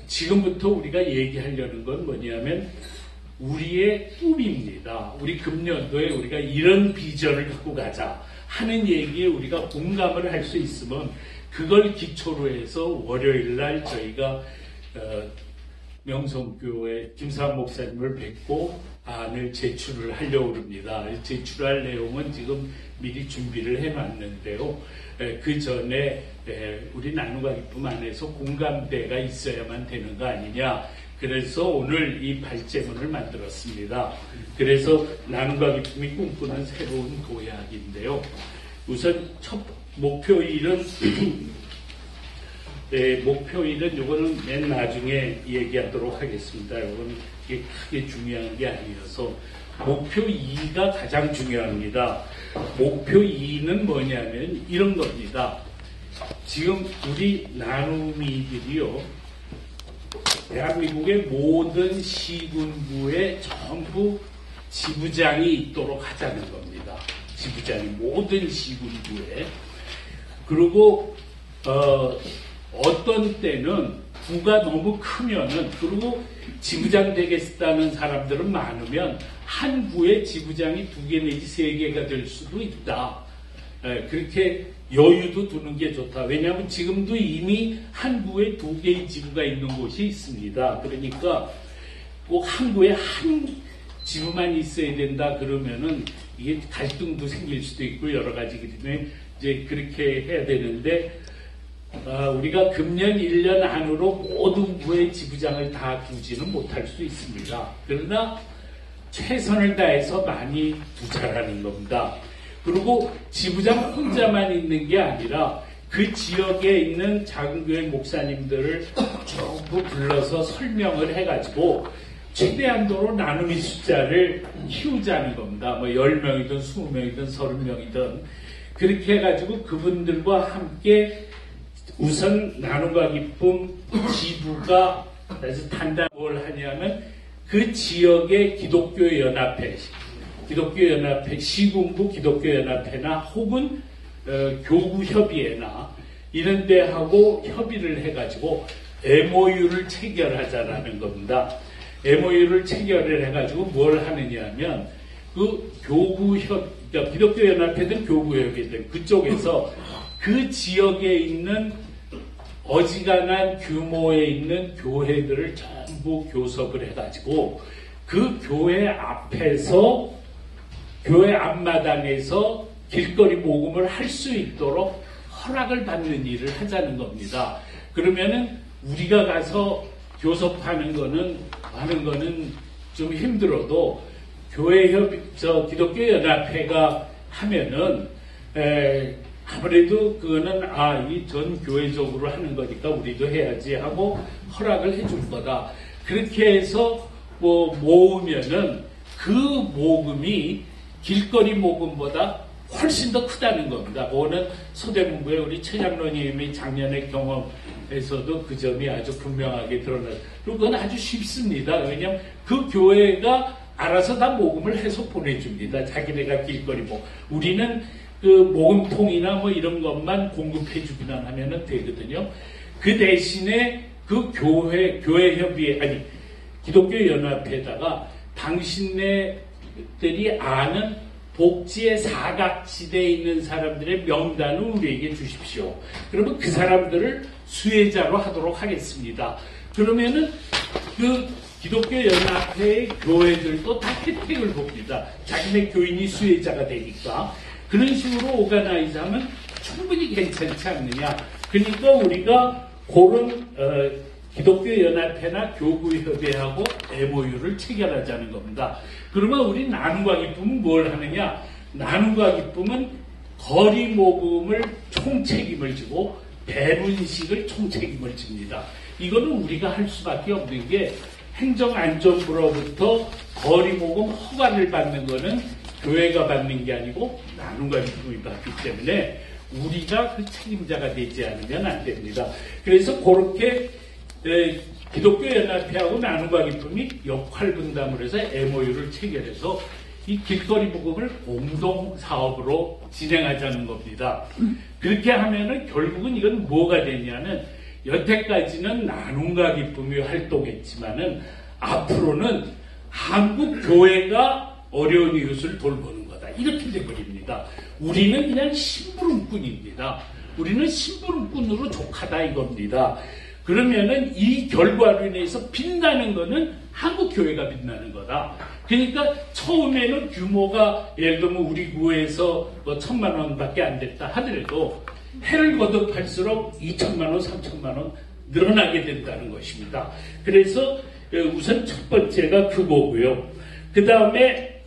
지금부터 우리가 얘기하려는 건 뭐냐면 우리의 꿈입니다. 우리 금년도에 우리가 이런 비전을 갖고 가자 하는 얘기에 우리가 공감을 할 수 있으면 그걸 기초로 해서 월요일날 저희가 명성교회 김사한 목사님을 뵙고 안을 제출을 하려고 합니다. 제출할 내용은 지금 미리 준비를 해놨는데요. 그 전에 우리 나눔과 기쁨 안에서 공감대가 있어야만 되는 거 아니냐. 그래서 오늘 이 발제문을 만들었습니다. 그래서 나눔과 기쁨이 꿈꾸는 새로운 도약인데요. 우선 첫 목표일은 목표일은 요거는 맨 나중에 얘기하도록 하겠습니다. 요거는 이게 크게 중요한 게 아니어서 목표 2가 가장 중요합니다. 목표 2는 뭐냐면 이런 겁니다. 지금 우리 나눔이들이요, 대한민국의 모든 시군구에 전부 지부장이 있도록 하자는 겁니다. 지부장이 모든 시군구에. 그리고 어떤 때는 구가 너무 크면은, 그리고 지부장 되겠다는 사람들은 많으면 한 구에 지부장이 2개 내지 3개가 될 수도 있다. 그렇게 여유도 두는 게 좋다. 왜냐하면 지금도 이미 한 구에 2개의 지부가 있는 곳이 있습니다. 그러니까 꼭 한 구에 한 지부만 있어야 된다 그러면은 이게 갈등도 생길 수도 있고 여러 가지기 때문에 이제 그렇게 해야 되는데, 우리가 금년 1년 안으로 모든 구의 지부장을 다 두지는 못할 수 있습니다. 그러나 최선을 다해서 많이 두자라는 겁니다. 그리고 지부장 혼자만 있는 게 아니라 그 지역에 있는 작은 교회 목사님들을 전부 불러서 설명을 해가지고 최대한도로 나눔의 숫자를 키우자는 겁니다. 뭐 10명이든 20명이든 30명이든 그렇게 해가지고 그분들과 함께 우선 나눔과 기쁨 지부가 그래서 단단 뭘 하냐면 그 지역의 기독교연합회, 시군구 기독교연합회나 혹은 교구협의회나 이런 데하고 협의를 해가지고 MOU를 체결하자라는 겁니다. MOU를 체결을 해가지고 뭘 하느냐 하면 그 그러니까 기독교연합회든 교구협의회든 그쪽에서 그 지역에 있는 어지간한 규모에 있는 교회들을 전부 교섭을 해가지고 그 교회 앞에서 교회 앞마당에서 길거리 모금을 할 수 있도록 허락을 받는 일을 하자는 겁니다. 그러면은 우리가 가서 교섭하는 거는 하는 거는 좀 힘들어도 기독교연합회가 하면은 아무래도 그거는 이 전 교회적으로 하는 거니까 우리도 해야지 하고 허락을 해줄 거다. 그렇게 해서 뭐 모으면은 그 모금이 길거리 모금보다 훨씬 더 크다는 겁니다. 그거는 서대문구의 우리 최 장로님이 작년의 경험에서도 그 점이 아주 분명하게 드러났어요. 그건 아주 쉽습니다. 왜냐하면 그 교회가 알아서 다 모금을 해서 보내줍니다. 자기네가 길거리 우리는 그 모금통이나 뭐 이런 것만 공급해주기만 하면은 되거든요. 그 대신에 그 교회협의회, 기독교연합회에다가 당신네들이 아는 복지의 사각지대에 있는 사람들의 명단을 우리에게 주십시오. 그러면 그 사람들을 수혜자로 하도록 하겠습니다. 그러면은 그 기독교연합회의 교회들도 다 혜택을 봅니다. 자기네 교인이 수혜자가 되니까. 그런 식으로 오가나이즈하면 충분히 괜찮지 않느냐. 그러니까 우리가 그런 기독교연합회나 교구협의회하고 MOU를 체결하자는 겁니다. 그러면 우리 나눔과 기쁨은 뭘 하느냐. 나눔과 기쁨은 거리 모금을 총책임을 지고 배분식을 총책임을 집니다. 이거는 우리가 할 수밖에 없는 게 행정안전부로부터 거리 모금 허가를 받는 거는 교회가 받는 게 아니고 나눔과 기쁨이 받기 때문에 우리가 그 책임자가 되지 않으면 안 됩니다. 그래서 그렇게 기독교연합회하고 나눔과 기쁨이 역할 분담을 해서 MOU를 체결해서 이 길거리 모금을 공동 사업으로 진행하자는 겁니다. 그렇게 하면은 결국은 이건 뭐가 되냐는 여태까지는 나눔과 기쁨이 활동했지만은 앞으로는 한국 교회가 어려운 이웃을 돌보는 거다. 이렇게 돼버립니다. 우리는 그냥 심부름꾼입니다. 우리는 심부름꾼으로 족하다 이겁니다. 그러면은 이 결과로 인해서 빛나는 거는 한국 교회가 빛나는 거다. 그러니까 처음에는 규모가 예를 들면 우리 구에서 뭐 1,000만 원밖에 안 됐다 하더라도 해를 거듭할수록 2,000만 원, 3,000만 원 늘어나게 된다는 것입니다. 그래서 우선 첫 번째가 그거고요. 그 다음에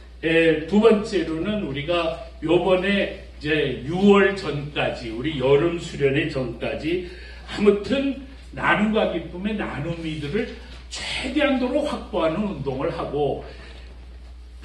두 번째로는 우리가 요번에 이제 6월 전까지 우리 여름 수련회 전까지 아무튼 나눔과 기쁨의 나눔이들을 최대한도로 확보하는 운동을 하고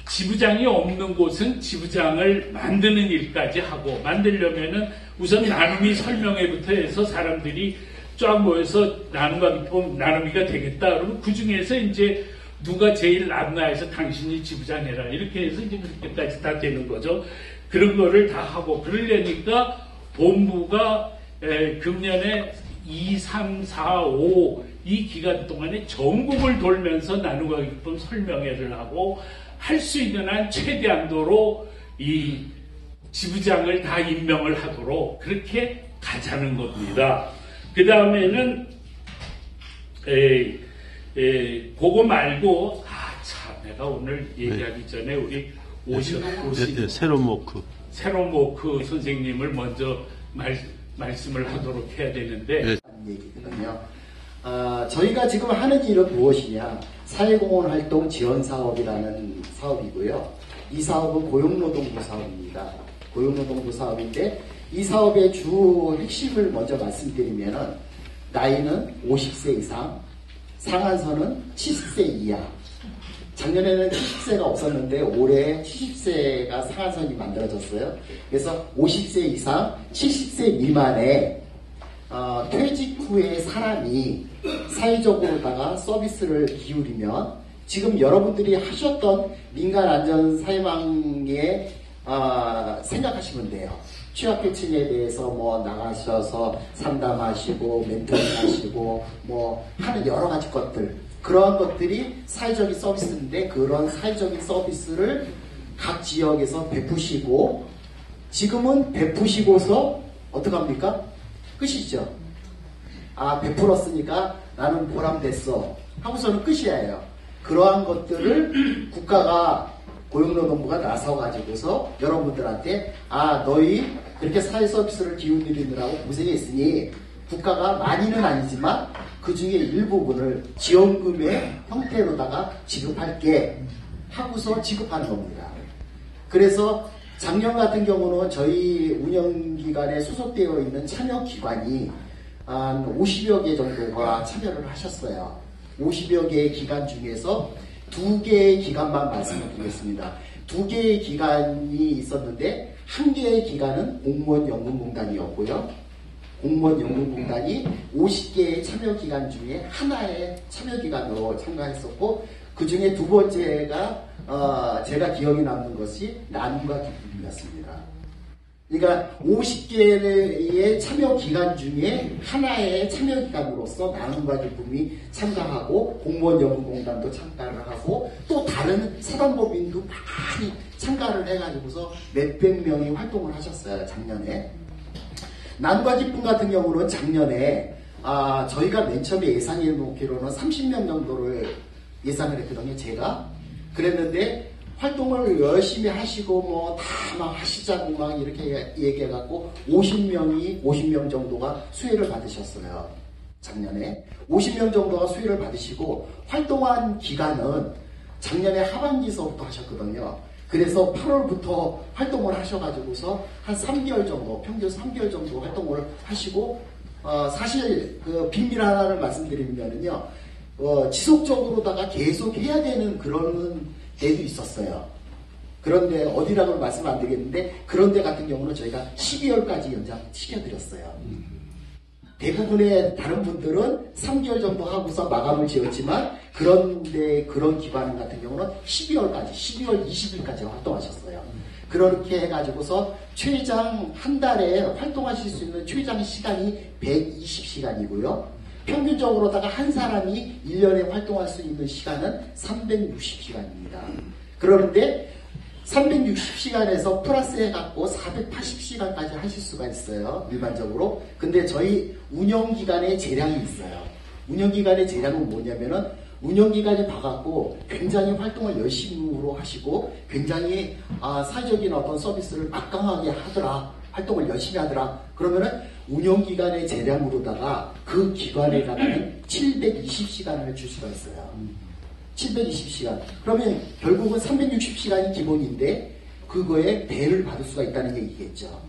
지부장이 없는 곳은 지부장을 만드는 일까지 하고 만들려면은 우선 나눔이 설명회부터 해서 사람들이 쫙 모여서 나눔과 기쁨 나눔이가 되겠다. 그러면 그 중에서 이제 누가 제일 낫나 해서 당신이 지부장 해라. 이렇게 해서 이제 그렇게까지 다 되는 거죠. 그런 거를 다 하고 그러려니까 본부가 금년에 2, 3, 4, 5 이 기간 동안에 전국을 돌면서 나눔과 기쁨 설명회를 하고 할 수 있는 한 최대한도로 이 지부장을 다 임명을 하도록 그렇게 가자는 겁니다. 그 다음에는 그거 말고 참 내가 오늘 얘기하기 전에 우리 오신 세로모크 선생님을 먼저 말씀을 하도록 해야 되는데 얘기거든요. 저희가 지금 하는 일은 무엇이냐? 사회공헌 활동 지원 사업이라는 사업이고요. 이 사업은 고용노동부 사업입니다. 고용노동부 사업인데 이 사업의 주 핵심을 먼저 말씀드리면은 나이는 50세 이상, 상한선은 70세 이하. 작년에는 70세가 없었는데 올해 70세가 상한선이 만들어졌어요. 그래서 50세 이상, 70세 미만의 퇴직 후에 사람이 사회적으로다가 서비스를 기울이면 지금 여러분들이 하셨던 민간안전사회망에 생각하시면 돼요. 취약계층에 대해서 뭐 나가셔서 상담하시고 멘토링 하시고 뭐 하는 여러 가지 것들 그러한 것들이 사회적인 서비스인데 그런 사회적인 서비스를 각 지역에서 베푸시고 지금은 베푸시고서 어떡합니까? 끝이죠. 베풀었으니까 나는 보람됐어 하고서는 끝이에요. 그러한 것들을 국가가 고용노동부가 나서가지고서 여러분들한테 너희 그렇게 사회 서비스를 기울이느라고 고생했으니 국가가 많이는 아니지만 그 중에 일부분을 지원금의 형태로다가 지급할게 하고서 지급하는 겁니다. 그래서 작년 같은 경우는 저희 운영기관에 소속되어 있는 참여기관이 한 50여 개 정도가 참여를 하셨어요. 50여 개의 기관 중에서 2개의 기관만 말씀을 드리겠습니다. 2개의 기관이 있었는데 1개의 기관은 공무원연금공단이었고요. 공무원연금공단이 50개의 참여기관 중에 하나의 참여기관으로 참가했었고 그 중에 두 번째가 제가 기억이 남는 것이 나눔과 기쁨이었습니다. 그러니까 50개의 참여기관 중에 하나의 참여기관으로서 나눔과 기쁨이 참가하고 공무원연금공단도 참가를 하고 또 다른 사단법인도 많이 참가를 해가지고서 몇백 명이 활동을 하셨어요. 작년에. 나눔과 기쁨 같은 경우는 작년에 저희가 맨 처음에 예상해 놓기로는 30명 정도를 예상을 했거든요. 제가 그랬는데 활동을 열심히 하시고 뭐 다 막 하시자고 막 이렇게 얘기해갖고 50명 정도가 수혜를 받으셨어요. 작년에 50명 정도가 수혜를 받으시고 활동한 기간은 작년에 하반기서부터 하셨거든요. 그래서 8월부터 활동을 하셔가지고서 한 3개월 정도, 평균 3개월 정도 활동을 하시고 사실 그 비밀 하나를 말씀드리면은요, 지속적으로다가 계속 해야 되는 그런 데도 있었어요. 그런데 어디라고는 말씀 안 드리겠는데 그런 데 같은 경우는 저희가 12월까지 연장시켜드렸어요. 대부분의 다른 분들은 3개월 정도 하고서 마감을 지었지만 그런데 그런 기관 같은 경우는 12월까지 12월 20일까지 활동하셨어요. 그렇게 해가지고서 최장 한 달에 활동하실 수 있는 최장 시간이 120시간이고요. 평균적으로다가 한 사람이 1년에 활동할 수 있는 시간은 360시간입니다. 그러는데 360시간에서 플러스 해갖고 480시간까지 하실 수가 있어요. 일반적으로. 근데 저희 운영기간의 재량이 있어요. 운영기간의 재량은 뭐냐면은 운영기간이 봐갖고 굉장히 활동을 열심히 하시고 굉장히 사회적인 어떤 서비스를 막강하게 하더라. 활동을 열심히 하더라. 그러면은 운영기간의 재량으로다가 그 기관에다가는 720시간을 줄 수가 있어요. 720시간. 그러면 결국은 360시간이 기본인데 그거에 배를 받을 수가 있다는 얘기겠죠.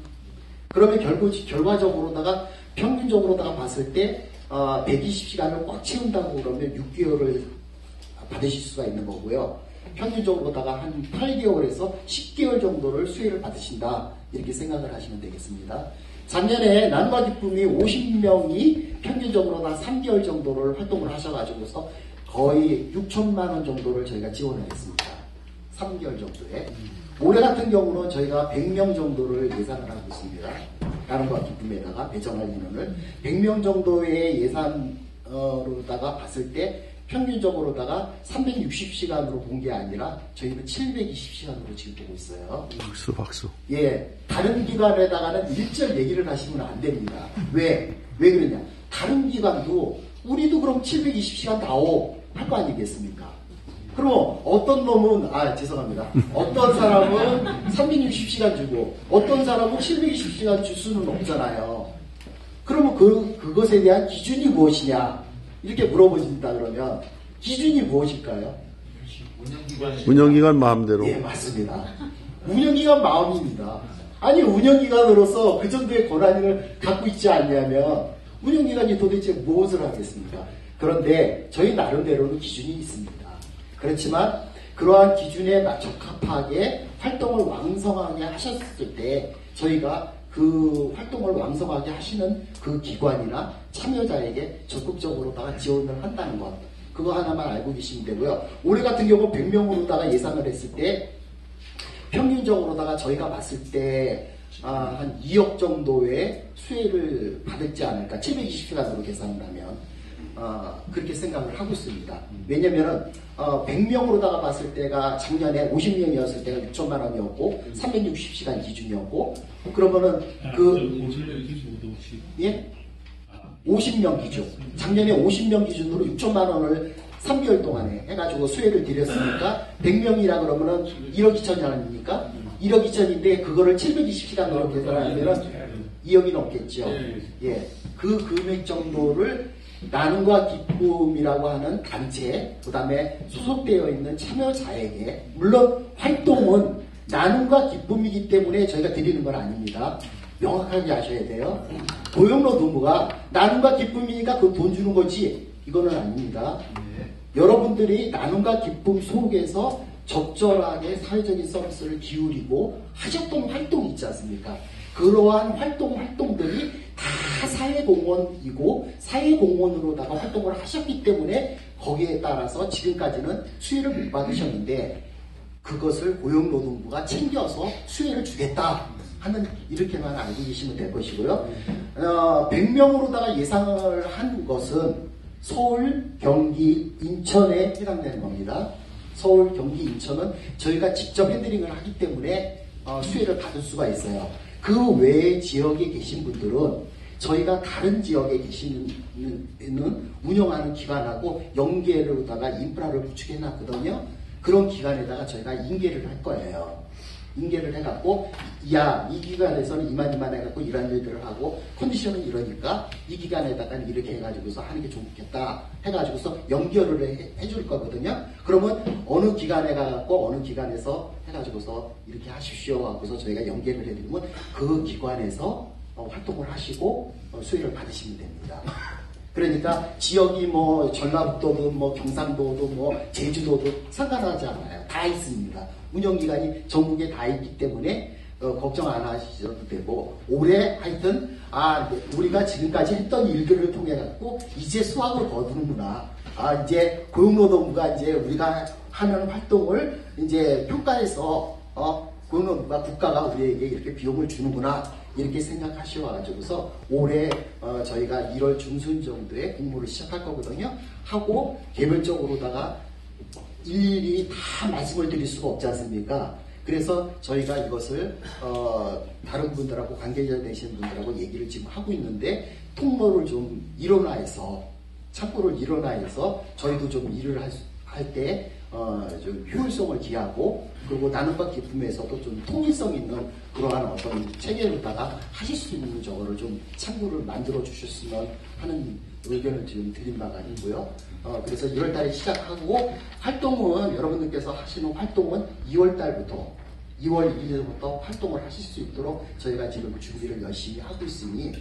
그러면 결과적으로다가 평균적으로다가 봤을 때 120시간을 꽉 채운다고 그러면 6개월을 받으실 수가 있는 거고요. 평균적으로다가 한 8개월에서 10개월 정도를 수혜를 받으신다. 이렇게 생각을 하시면 되겠습니다. 작년에 나눔과 기쁨이 50명이 평균적으로 다 3개월 정도를 활동을 하셔가지고서 거의 6천만 원 정도를 저희가 지원을 했습니다. 3개월 정도에. 올해 같은 경우는 저희가 100명 정도를 예상을 하고 있습니다. 나눔과 기쁨에다가 배정할 인원을 100명 정도의 예산으로다가 봤을 때 평균적으로다가 360시간으로 본 게 아니라 저희는 720시간으로 지금 보고 있어요. 박수. 예, 다른 기관에다가는 일절 얘기를 하시면 안 됩니다. 왜 그러냐? 다른 기관도 우리도 그럼 720시간 다오 할 거 아니겠습니까? 그럼 어떤 놈은 죄송합니다. 어떤 사람은 360시간 주고 어떤 사람은 720시간 줄 수는 없잖아요. 그러면 그것에 대한 기준이 무엇이냐? 이렇게 물어보신다 그러면 기준이 무엇일까요? 운영기간 마음대로. 예, 맞습니다. 운영기간 마음입니다. 아니, 운영기관으로서 그 정도의 권한을 갖고 있지 않냐면 운영기관이 도대체 무엇을 하겠습니까? 그런데 저희 나름대로는 기준이 있습니다. 그렇지만 그러한 기준에 적합하게 활동을 왕성하게 하셨을 때 저희가 그 활동을 왕성하게 하시는 그 기관이나 참여자에게 적극적으로다가 지원을 한다는 것. 그거 하나만 알고 계시면 되고요. 올해 같은 경우 100명으로다가 예상을 했을 때 평균적으로다가 저희가 봤을 때 한 2억 정도의 수혜를 받을지 않을까. 720시간으로 계산을 하면. 그렇게 생각을 하고 있습니다. 왜냐면은 100명으로다가 봤을 때가 작년에 50명이었을 때가 6천만 원이었고 360시간 기준이었고 그러면은 예? 50명 기준. 작년에 50명 기준으로 6천만 원을 3개월 동안에 해가지고 수혜를 드렸으니까 100명이라 그러면은 1억 2천이 아닙니까? 1억 2천인데 그거를 720시간으로 계산하면 2억이 넘겠죠. 예. 그 금액 정도를 나눔과 기쁨이라고 하는 단체, 그 다음에 소속되어 있는 참여자에게, 물론 활동은 나눔과 기쁨이기 때문에 저희가 드리는 건 아닙니다. 명확하게 아셔야 돼요. 고용노동부가 나눔과 기쁨이니까 그 돈 주는 거지, 이거는 아닙니다. 여러분들이 나눔과 기쁨 속에서 적절하게 사회적인 서비스를 기울이고 하셨던 활동이 있지 않습니까? 그러한 활동들이 다 사회공헌이고 사회공헌으로다가 활동을 하셨기 때문에 거기에 따라서 지금까지는 수혜를 못 받으셨는데 그것을 고용노동부가 챙겨서 수혜를 주겠다 하는 이렇게만 알고 계시면 될 것이고요. 100명으로다가 예상을 한 것은 서울, 경기, 인천에 해당되는 겁니다. 서울, 경기, 인천은 저희가 직접 헤드링을 하기 때문에 수혜를 받을 수가 있어요. 그 외의 지역에 계신 분들은 저희가 다른 지역에 계시는 운영하는 기관하고 연계로다가 인프라를 구축해 놨거든요. 그런 기관에다가 저희가 인계를 할 거예요. 인계를 해갖고 이 기관에서는 이만 해갖고 이런 일들을 하고 컨디션은 이러니까 이 기관에다가는 이렇게 해가지고서 하는 게 좋겠다 해가지고서 연결을 해줄 거거든요. 그러면 어느 기관에 가갖고 어느 기관에서 해가지고서 이렇게 하십시오 하고서 저희가 연계를 해드리면 그 기관에서 활동을 하시고 수혜를 받으시면 됩니다. 그러니까 지역이 뭐 전라북도도 뭐 경상도도 뭐 제주도도 상관하지 않아요. 다 있습니다. 운영기관이 전국에 다 있기 때문에 걱정 안 하셔도 되고 올해 하여튼 우리가 지금까지 했던 일들을 통해 갖고 이제 수확을 거두는구나. 이제 고용노동부가 이제 우리가 하는 활동을 이제 평가해서 고용노동부가 국가가 우리에게 이렇게 비용을 주는구나. 이렇게 생각하셔가지고서 올해 저희가 1월 중순 정도에 공모를 시작할 거거든요. 하고 개별적으로다가 일일이 다 말씀을 드릴 수가 없지 않습니까? 그래서 저희가 이것을 다른 분들하고 관계자 되신 분들하고 얘기를 지금 하고 있는데 통로를 좀 일원화해서 창구를 일원화해서 저희도 좀 일을 할 때 좀 효율성을 기하고 그리고 나눔과 기쁨에서도 좀 통일성 있는 그러한 어떤 체계로다가 하실 수 있는 저거를 좀 창구를 만들어 주셨으면 하는 의견을 지금 드린 바가 있고요. 그래서 1월 달에 시작하고 활동은 여러분들께서 하시는 활동은 2월 달부터 2월 1일부터 활동을 하실 수 있도록 저희가 지금 준비를 열심히 하고 있으니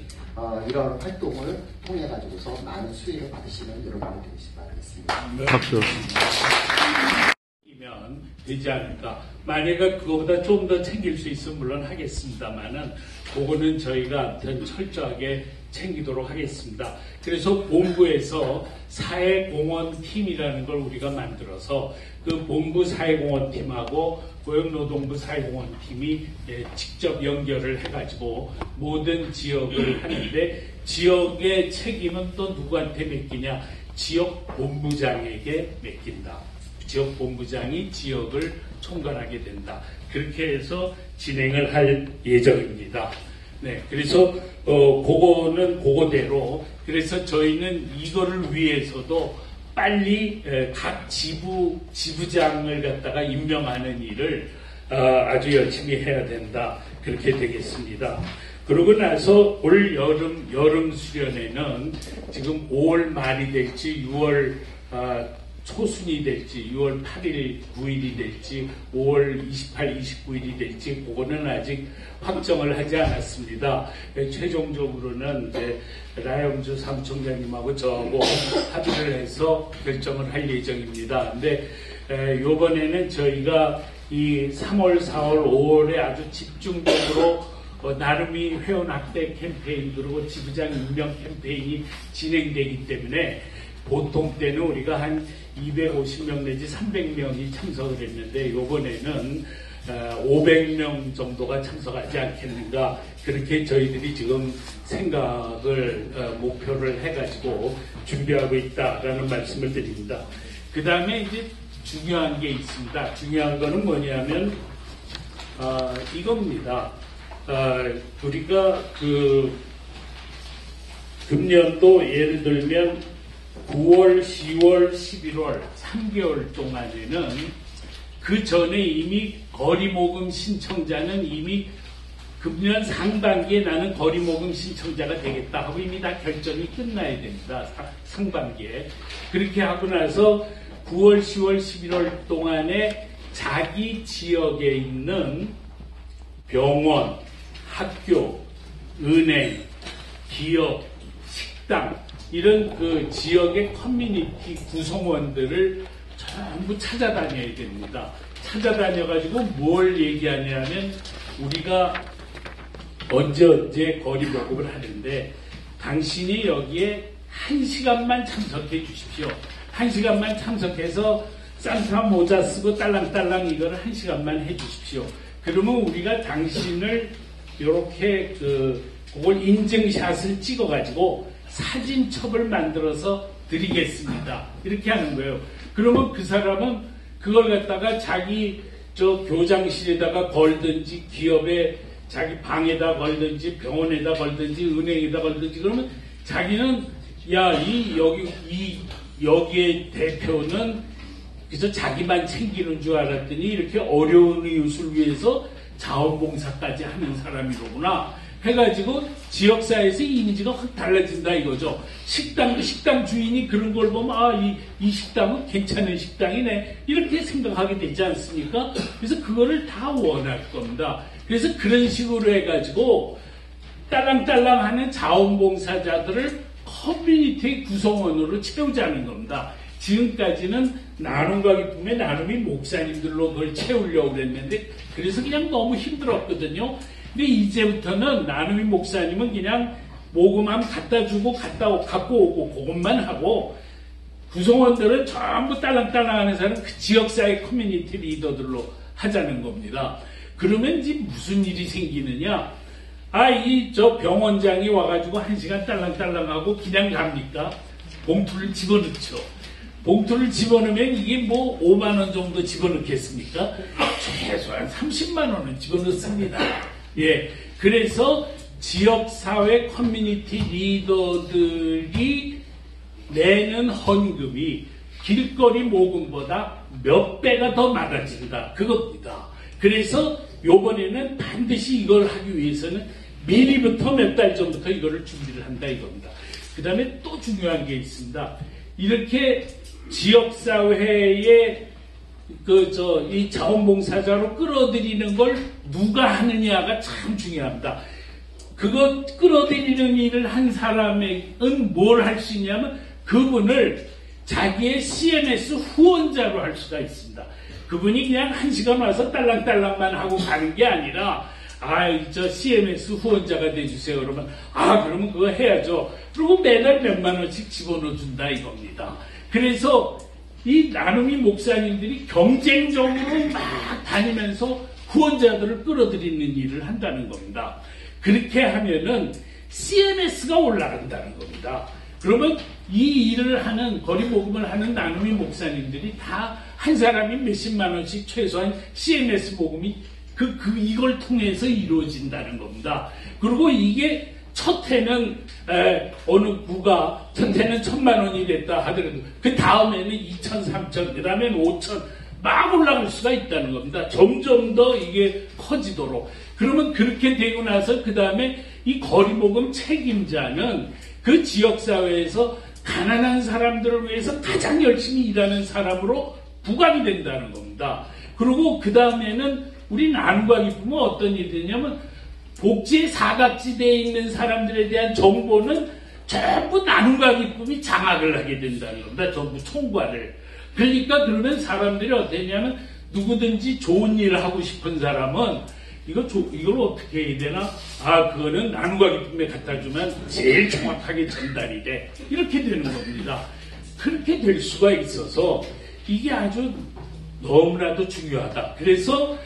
이런 활동을 통해 가지고서 많은 수혜를 받으시는 여러분들 되시기 바라겠습니다. 박수. 이면 되지 않을까. 만약에 그거보다 좀 더 챙길 수 있으면 물론 하겠습니다만은 그거는 저희가 아무튼 철저하게 챙기도록 하겠습니다. 그래서 본부에서 사회공헌팀이라는 걸 우리가 만들어서 그 본부 사회공헌팀하고 고용노동부 사회공헌팀이 직접 연결을 해가지고 모든 지역을 하는데 지역의 책임은 또 누구한테 맡기냐? 지역 본부장에게 맡긴다. 지역 본부장이 지역을 총괄하게 된다. 그렇게 해서 진행을 할 예정입니다. 네, 그래서 그거는 그거대로 그래서 저희는 이거를 위해서도 빨리 각 지부장을 갖다가 임명하는 일을 아주 열심히 해야 된다. 그렇게 되겠습니다. 그러고 나서 올 여름 수련회는 지금 5월 말이 될지 6월 초순이 될지 6월 8일, 9일이 될지 5월 28, 29일이 될지 그거는 아직 확정을 하지 않았습니다. 최종적으로는 이제 라영주 사무총장님하고 저하고 합의를 해서 결정을 할 예정입니다. 근데 이번에는 저희가 이 3월, 4월, 5월에 아주 집중적으로 나름이 회원 확대 캠페인 그리고 지부장 임명 캠페인이 진행되기 때문에 보통 때는 우리가 한 250명 내지 300명이 참석을 했는데 이번에는 500명 정도가 참석하지 않겠는가 그렇게 저희들이 지금 생각을 목표를 해가지고 준비하고 있다라는 말씀을 드립니다. 그 다음에 이제 중요한 게 있습니다. 중요한 거는 뭐냐면 이겁니다. 우리가 금년도 예를 들면 9월, 10월, 11월 3개월 동안에는 그 전에 이미 거리모금 신청자는 이미 금년 상반기에 나는 거리모금 신청자가 되겠다 하고 이미 다 결정이 끝나야 됩니다. 상반기에. 그렇게 하고 나서 9월, 10월, 11월 동안에 자기 지역에 있는 병원, 학교, 은행, 기업, 식당 이런 그 지역의 커뮤니티 구성원들을 전부 찾아다녀야 됩니다. 찾아다녀가지고 뭘 얘기하냐면 우리가 언제 거리모금을 하는데 당신이 여기에 1시간만 참석해 주십시오. 1시간만 참석해서 산타 모자 쓰고 딸랑딸랑 이거를 1시간만 해 주십시오. 그러면 우리가 당신을 이렇게 그걸 인증샷을 찍어가지고 사진첩을 만들어서 드리겠습니다. 이렇게 하는 거예요. 그러면 그 사람은 그걸 갖다가 자기 교장실에다가 걸든지 기업에 자기 방에다 걸든지 병원에다 걸든지 은행에다 걸든지 그러면 자기는 여기의 대표는 그래서 자기만 챙기는 줄 알았더니 이렇게 어려운 이웃을 위해서 자원봉사까지 하는 사람이로구나 해가지고 지역사회에서 이미지가 확 달라진다 이거죠. 식당 주인이 그런 걸 보면 이 식당은 괜찮은 식당이네 이렇게 생각하게 되지 않습니까? 그래서 그거를 다 원할 겁니다. 그래서 그런 식으로 해가지고 딸랑딸랑 하는 자원봉사자들을 커뮤니티 구성원으로 채우자는 겁니다. 지금까지는 나눔과 기쁨의 나눔이 목사님들로 그걸 채우려고 그랬는데 그래서 그냥 너무 힘들었거든요. 근데 이제부터는 나눔이 목사님은 그냥 모금함 갖다 주고 갖고 오고 그것만 하고 구성원들은 전부 딸랑딸랑 하는 사람은 그 지역사회 커뮤니티 리더들로 하자는 겁니다. 그러면 이제 무슨 일이 생기느냐? 저 병원장이 와가지고 1시간 딸랑딸랑하고 그냥 갑니까? 봉투를 집어넣죠. 봉투를 집어넣으면 이게 뭐 5만 원 정도 집어넣겠습니까? 최소한 30만 원은 집어넣습니다. 예. 그래서 지역사회 커뮤니티 리더들이 내는 헌금이 길거리 모금보다 몇 배가 더 많아진다. 그겁니다. 그래서 요번에는 반드시 이걸 하기 위해서는 미리부터 몇 달 전부터 이거를 준비를 한다 이겁니다. 그 다음에 또 중요한 게 있습니다. 이렇게 지역사회에 이 자원봉사자로 끌어들이는 걸 누가 하느냐가 참 중요합니다. 그거 끌어들이는 일을 한 사람은 뭘 할 수 있냐면 그분을 자기의 CMS 후원자로 할 수가 있습니다. 그분이 그냥 1시간 와서 딸랑딸랑만 하고 가는 게 아니라 저 CMS 후원자가 돼주세요. 그러면 그러면 그거 해야죠. 그리고 매달 몇만 원씩 집어넣어 준다 이겁니다. 그래서 이 나눔이 목사님들이 경쟁적으로 막 다니면서 후원자들을 끌어들이는 일을 한다는 겁니다. 그렇게 하면은 CMS가 올라간다는 겁니다. 그러면 이 일을 하는 거리 모금을 하는 나눔이 목사님들이 다 한 사람이 몇십만 원씩 최소한 CMS 모금이 이걸 통해서 이루어진다는 겁니다. 그리고 이게 첫 해는 어느 구가 첫 해는 1,000만 원이 됐다 하더라도 그 다음에는 2,000, 3,000, 그 다음엔 5,000 막 올라갈 수가 있다는 겁니다. 점점 더 이게 커지도록. 그러면 그렇게 되고 나서 그 다음에 이 거리모금 책임자는 그 지역사회에서 가난한 사람들을 위해서 가장 열심히 일하는 사람으로 부각이 된다는 겁니다. 그리고 그 다음에는 우리 나눔과 기쁨은 어떤 일이 되냐면 복지의 사각지대에 있는 사람들에 대한 정보는 전부 나눔과 기쁨이 장악을 하게 된다는 겁니다. 전부 총괄을. 그러니까 그러면 사람들이 어땠냐면 누구든지 좋은 일을 하고 싶은 사람은 이걸 어떻게 해야 되나? 그거는 나눔과 기쁨에 갖다 주면 제일 정확하게 전달이 돼. 이렇게 되는 겁니다. 그렇게 될 수가 있어서 이게 아주 너무나도 중요하다. 그래서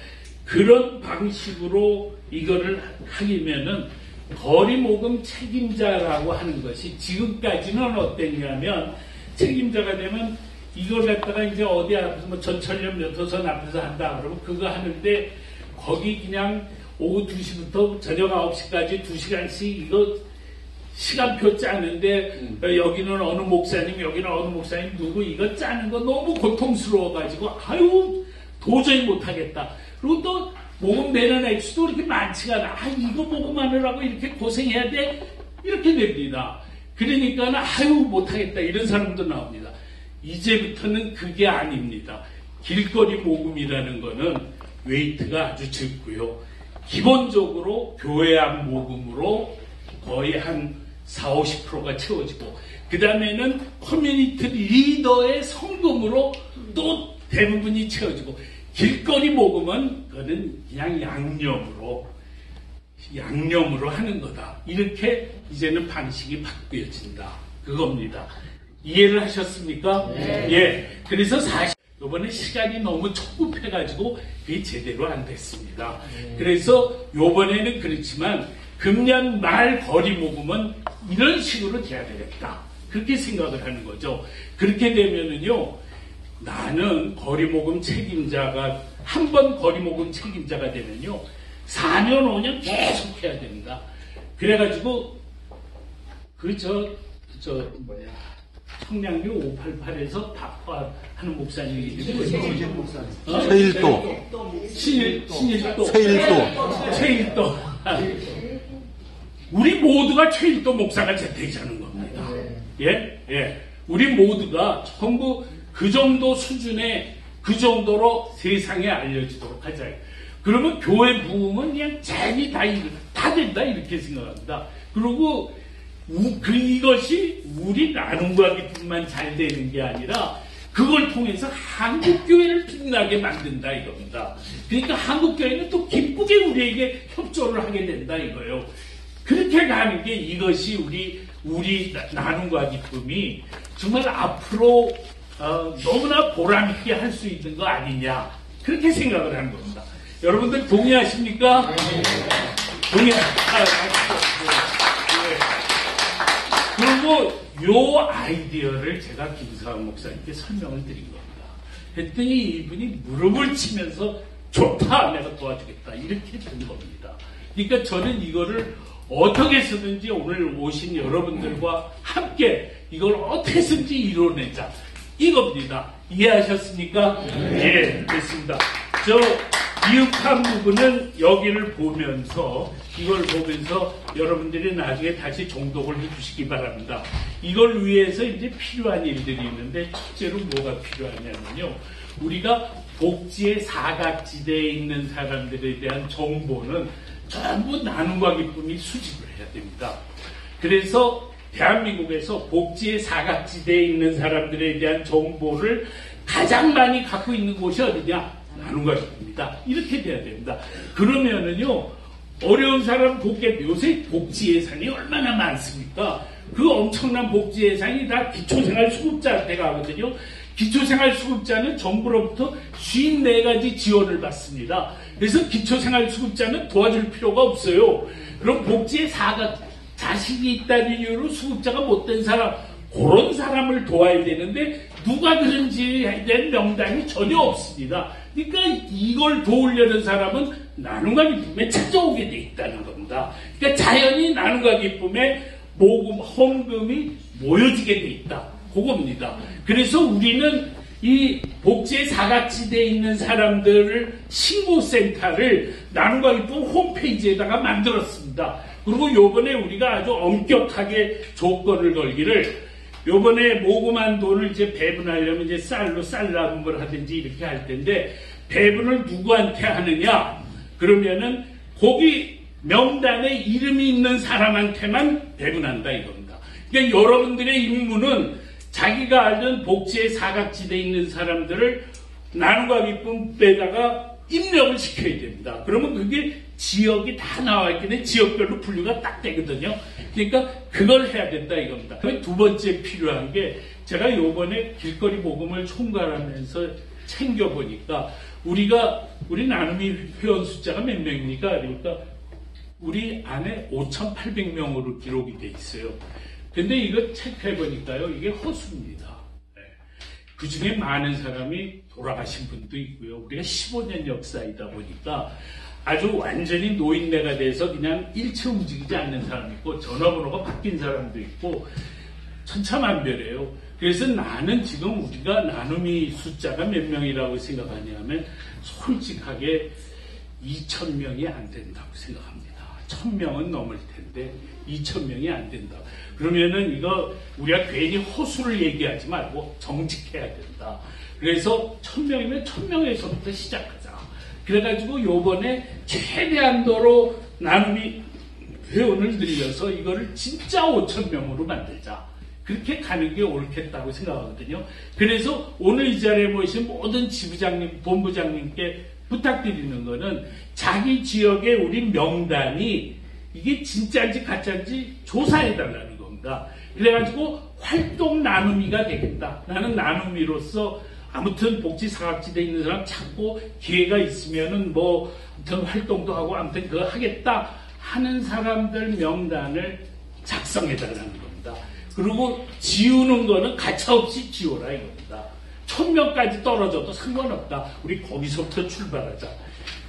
그런 방식으로 이거를 하려면은 거리모금 책임자라고 하는 것이 지금까지는 어땠냐면 책임자가 되면 이걸 갖다가 이제 어디 앞에서 뭐 전철역 몇 호선 앞에서 한다 그러면 그거 하는데 거기 그냥 오후 2시부터 저녁 9시까지 2시간씩 이거 시간표 짜는데 여기는 어느 목사님 여기는 어느 목사님 누구 이거 짜는 거 너무 고통스러워가지고 도저히 못하겠다. 그리고 또 모금 내는 액수도 이렇게 많지가 않아. 이거 모금하느라고 이렇게 고생해야 돼? 이렇게 됩니다. 그러니까 못하겠다 이런 사람도 나옵니다. 이제부터는 그게 아닙니다. 길거리 모금이라는 거는 웨이트가 아주 적고요. 기본적으로 교회 앞 모금으로 거의 한 40~50%가 채워지고 그 다음에는 커뮤니티 리더의 성금으로 또 대부분이 채워지고 길거리 모금은 그거는 그냥 양념으로 하는 거다. 이렇게 이제는 방식이 바뀌어진다. 그겁니다. 이해를 하셨습니까? 네. 예. 그래서 사실 이번에 시간이 너무 촉급해가지고 그게 제대로 안 됐습니다. 그래서 이번에는 그렇지만 금년 말 거리 모금은 이런 식으로 돼야 되겠다. 그렇게 생각을 하는 거죠. 그렇게 되면은요, 나는 거리 모금 책임자가 한 번 거리 모금 책임자가 되면요, 4년 5년 계속 해야 됩니다. 그래가지고 청량리 588에서 하는 목사님이 최일도 우리 모두가 최일도 목사가 되자는 겁니다. 예. 우리 모두가 전부 그 정도 수준의 그 정도로 세상에 알려지도록 하자. 그러면 교회 부흥은 그냥 자연히 다 된다 이렇게 생각합니다. 그리고 이것이 우리 나눔과 기쁨만 잘 되는 게 아니라 그걸 통해서 한국교회를 빛나게 만든다 이겁니다. 그러니까 한국교회는 또 기쁘게 우리에게 협조를 하게 된다 이거예요. 그렇게 가는 게 이것이 우리 나눔과 기쁨이 정말 앞으로 너무나 보람있게 할 수 있는 거 아니냐 그렇게 생각을 하는 겁니다. 여러분들 동의하십니까? 네. 그리고 요 아이디어를 제가 김사환 목사님께 설명을 드린 겁니다. 했더니 이분이 무릎을 치면서 좋다, 내가 도와주겠다, 이렇게 된 겁니다. 그러니까 저는 이거를 어떻게 해서든지 오늘 오신 여러분들과 함께 이걸 어떻게 해서든지 이뤄내자, 이겁니다. 이해하셨습니까? 예, 됐습니다. 저 이윽한 부분은 여기를 보면서, 이걸 보면서 여러분들이 나중에 다시 정독을 해주시기 바랍니다. 이걸 위해서 이제 필요한 일들이 있는데, 첫째로 뭐가 필요하냐면요, 우리가 복지의 사각지대에 있는 사람들에 대한 정보는 전부 나눔과 기쁨이 수집을 해야 됩니다. 그래서 대한민국에서 복지의 사각지대에 있는 사람들에 대한 정보를 가장 많이 갖고 있는 곳이 어디냐? 나눔과 기쁨입니다. 이렇게 돼야 됩니다. 그러면은요, 어려운 사람 돕게, 요새 복지 예산이 얼마나 많습니까? 그 엄청난 복지 예산이 다 기초생활수급자한테 가거든요. 기초생활수급자는 정부로부터 54가지 지원을 받습니다. 그래서 기초생활수급자는 도와줄 필요가 없어요. 그럼 복지의 자식이 있다는 이유로 수급자가 못된 사람, 그런 사람을 도와야 되는데 누가 그런지에 대한 명단이 전혀 없습니다. 그러니까 이걸 도우려는 사람은 나눔과 기쁨에 찾아오게 돼 있다는 겁니다. 그러니까 자연히 나눔과 기쁨에 모금, 헌금이 모여지게 돼 있다. 그겁니다. 그래서 우리는 이 복지의 사각지대에 있는 사람들을 신고센터를 나눔과 기쁨 홈페이지에다가 만들었습니다. 그리고 요번에 우리가 아주 엄격하게 조건을 걸기를, 요번에 모금한 돈을 이제 배분하려면 이제 쌀나눔을 하든지 이렇게 할 텐데, 배분을 누구한테 하느냐? 그러면은 거기 명단에 이름이 있는 사람한테만 배분한다 이겁니다. 그러니까 여러분들의 임무는 자기가 알던 복지의 사각지대에 있는 사람들을 나눔과 기쁨에다가 입력을 시켜야 됩니다. 그러면 그게 지역이 다 나와 있기 때문에 지역별로 분류가 딱 되거든요. 그러니까 그걸 해야 된다 이겁니다. 두 번째 필요한 게, 제가 요번에 길거리 모금을 총괄하면서 챙겨보니까 우리 나눔이 회원 숫자가 몇 명입니까? 그러니까 우리 안에 5,800명으로 기록이 돼 있어요. 근데 이거 체크해보니까요, 이게 허수입니다. 네. 그 중에 많은 사람이 돌아가신 분도 있고요. 우리가 15년 역사이다 보니까 아주 완전히 노인네가 돼서 그냥 일체 움직이지 않는 사람이 있고, 전화번호가 바뀐 사람도 있고, 천차만별이에요. 그래서 나는 지금 우리가 나눔이 숫자가 몇 명이라고 생각하냐면, 솔직하게 2,000명이 안 된다고 생각합니다. 1,000명은 넘을 텐데 2,000명이 안 된다. 그러면은 이거 우리가 괜히 허수를 얘기하지 말고 정직해야 된다. 그래서 1,000명이면 1,000명에서부터 시작하자. 그래가지고 요번에 최대한도로 나눔이 회원을 늘려서 이거를 진짜 5,000명으로 만들자. 그렇게 가는 게 옳겠다고 생각하거든요. 그래서 오늘 이 자리에 모이신 모든 지부장님, 본부장님께 부탁드리는 거는, 자기 지역의 우리 명단이 이게 진짜인지 가짜인지 조사해달라는 겁니다. 그래가지고 활동 나눔이가 되겠다. 나는 나눔이로서 아무튼 복지 사각지대에 있는 사람 찾고 기회가 있으면은 뭐 아무튼 활동도 하고 아무튼 그거 하겠다 하는 사람들 명단을 작성해달라는 겁니다. 그리고 지우는 거는 가차없이 지워라 이겁니다. 1,000명까지 떨어져도 상관없다. 우리 거기서부터 출발하자.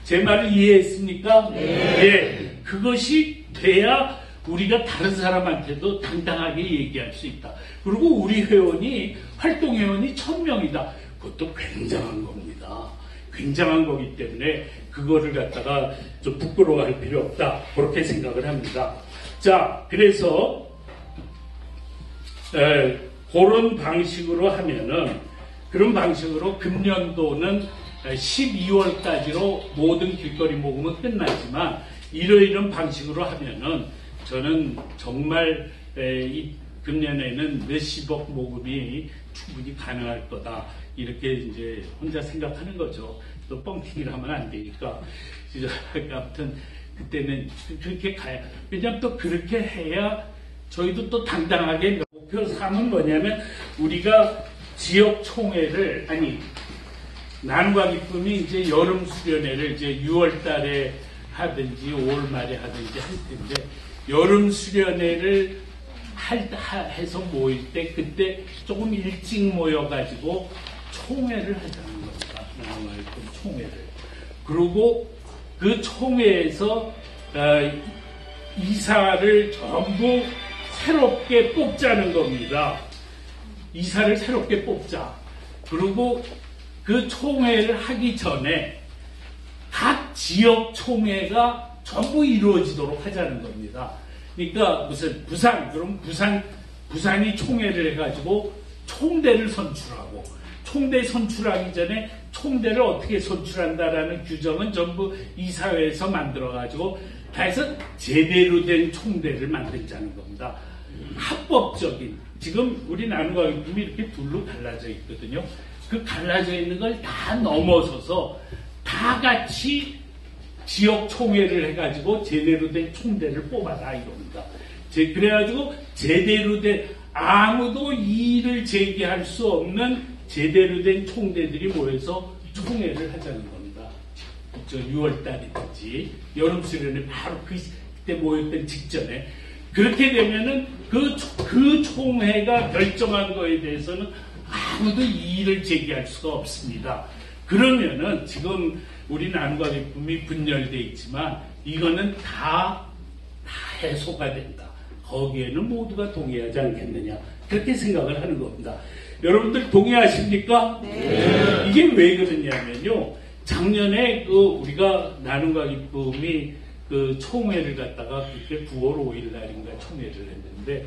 제 말을 이해했습니까? 네. 예. 그것이 돼야 우리가 다른 사람한테도 당당하게 얘기할 수 있다. 그리고 우리 회원이, 활동 회원이 1,000명이다. 그것도 굉장한 겁니다. 굉장한 거기 때문에 그거를 갖다가 좀 부끄러워할 필요 없다. 그렇게 생각을 합니다. 자, 그래서 그런 방식으로 하면은, 그런 방식으로 금년도는 12월까지로 모든 길거리 모금은 끝나지만, 이런 방식으로 하면은 저는 정말 이 금년에는 몇십억 모금이 충분히 가능할 거다. 이렇게 이제 혼자 생각하는 거죠. 또 뻥튀기를 하면 안 되니까. 아무튼 그때는 그렇게 가야. 왜냐하면 또 그렇게 해야 저희도 또 당당하게. 목표 3은 뭐냐면, 우리가 지역 총회를, 나눔과 기쁨이 이제 여름 수련회를 이제 6월 달에 하든지 5월 말에 하든지 할 텐데 여름 수련회를 해서 모일 때 그때 조금 일찍 모여가지고 총회를 하자는 겁니다. 총회를. 그리고 그 총회에서 이사를 전부 새롭게 뽑자는 겁니다. 이사를 새롭게 뽑자. 그리고 그 총회를 하기 전에 각 지역 총회가 전부 이루어지도록 하자는 겁니다. 그러니까 무슨 그럼 부산이 총회를 해가지고 총대를 선출하고 총대 선출하기 전에 총대를 어떻게 선출한다라는 규정은 전부 이사회에서 만들어가지고 다 해서 제대로 된 총대를 만들자는 겁니다. 합법적인 지금 우리 나눔과기쁨이 이렇게 둘로 갈라져 있거든요. 그 갈라져 있는 걸 다 넘어서서 다 같이 지역 총회를 해가지고 제대로 된 총대를 뽑아라 이겁니다. 그래가지고 제대로 된 아무도 이의를 제기할 수 없는 제대로 된 총대들이 모여서 총회를 하자는 겁니다. 6월달이든지 여름 수련회 바로 그때 모였던 직전에 그렇게 되면은 그 총회가 결정한 거에 대해서는 아무도 이의를 제기할 수가 없습니다. 그러면은 지금 우리 나눔과 기쁨이 분열되어 있지만 이거는 다 해소가 된다. 거기에는 모두가 동의하지 않겠느냐. 그렇게 생각을 하는 겁니다. 여러분들 동의하십니까? 네. 이게 왜 그러냐면요. 작년에 우리가 나눔과 기쁨이 그 총회를 갖다가 그때 9월 5일 날인가 총회를 했는데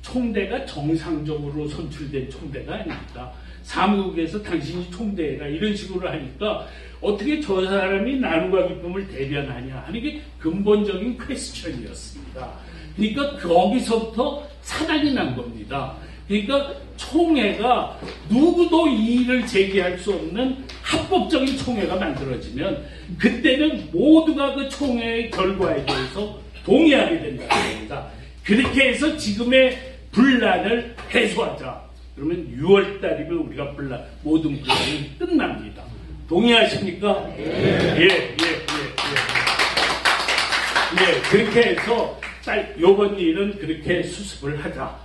총대가 정상적으로 선출된 총대가 아닙니다. 사무국에서 당신이 총대라 이런 식으로 하니까 어떻게 저 사람이 나눔과 기쁨을 대변하냐 하는 게 근본적인 퀘스천이었습니다. 그러니까 거기서부터 사단이 난 겁니다. 그러니까 총회가 누구도 이의를 제기할 수 없는 합법적인 총회가 만들어지면 그때는 모두가 그 총회의 결과에 대해서 동의하게 된다는 겁니다. 그렇게 해서 지금의 분란을 해소하자. 그러면 6월달이면 우리가 모든 분란이 끝납니다. 동의하십니까? 네. 예. 그렇게 해서 요번 일은 그렇게 수습을 하자.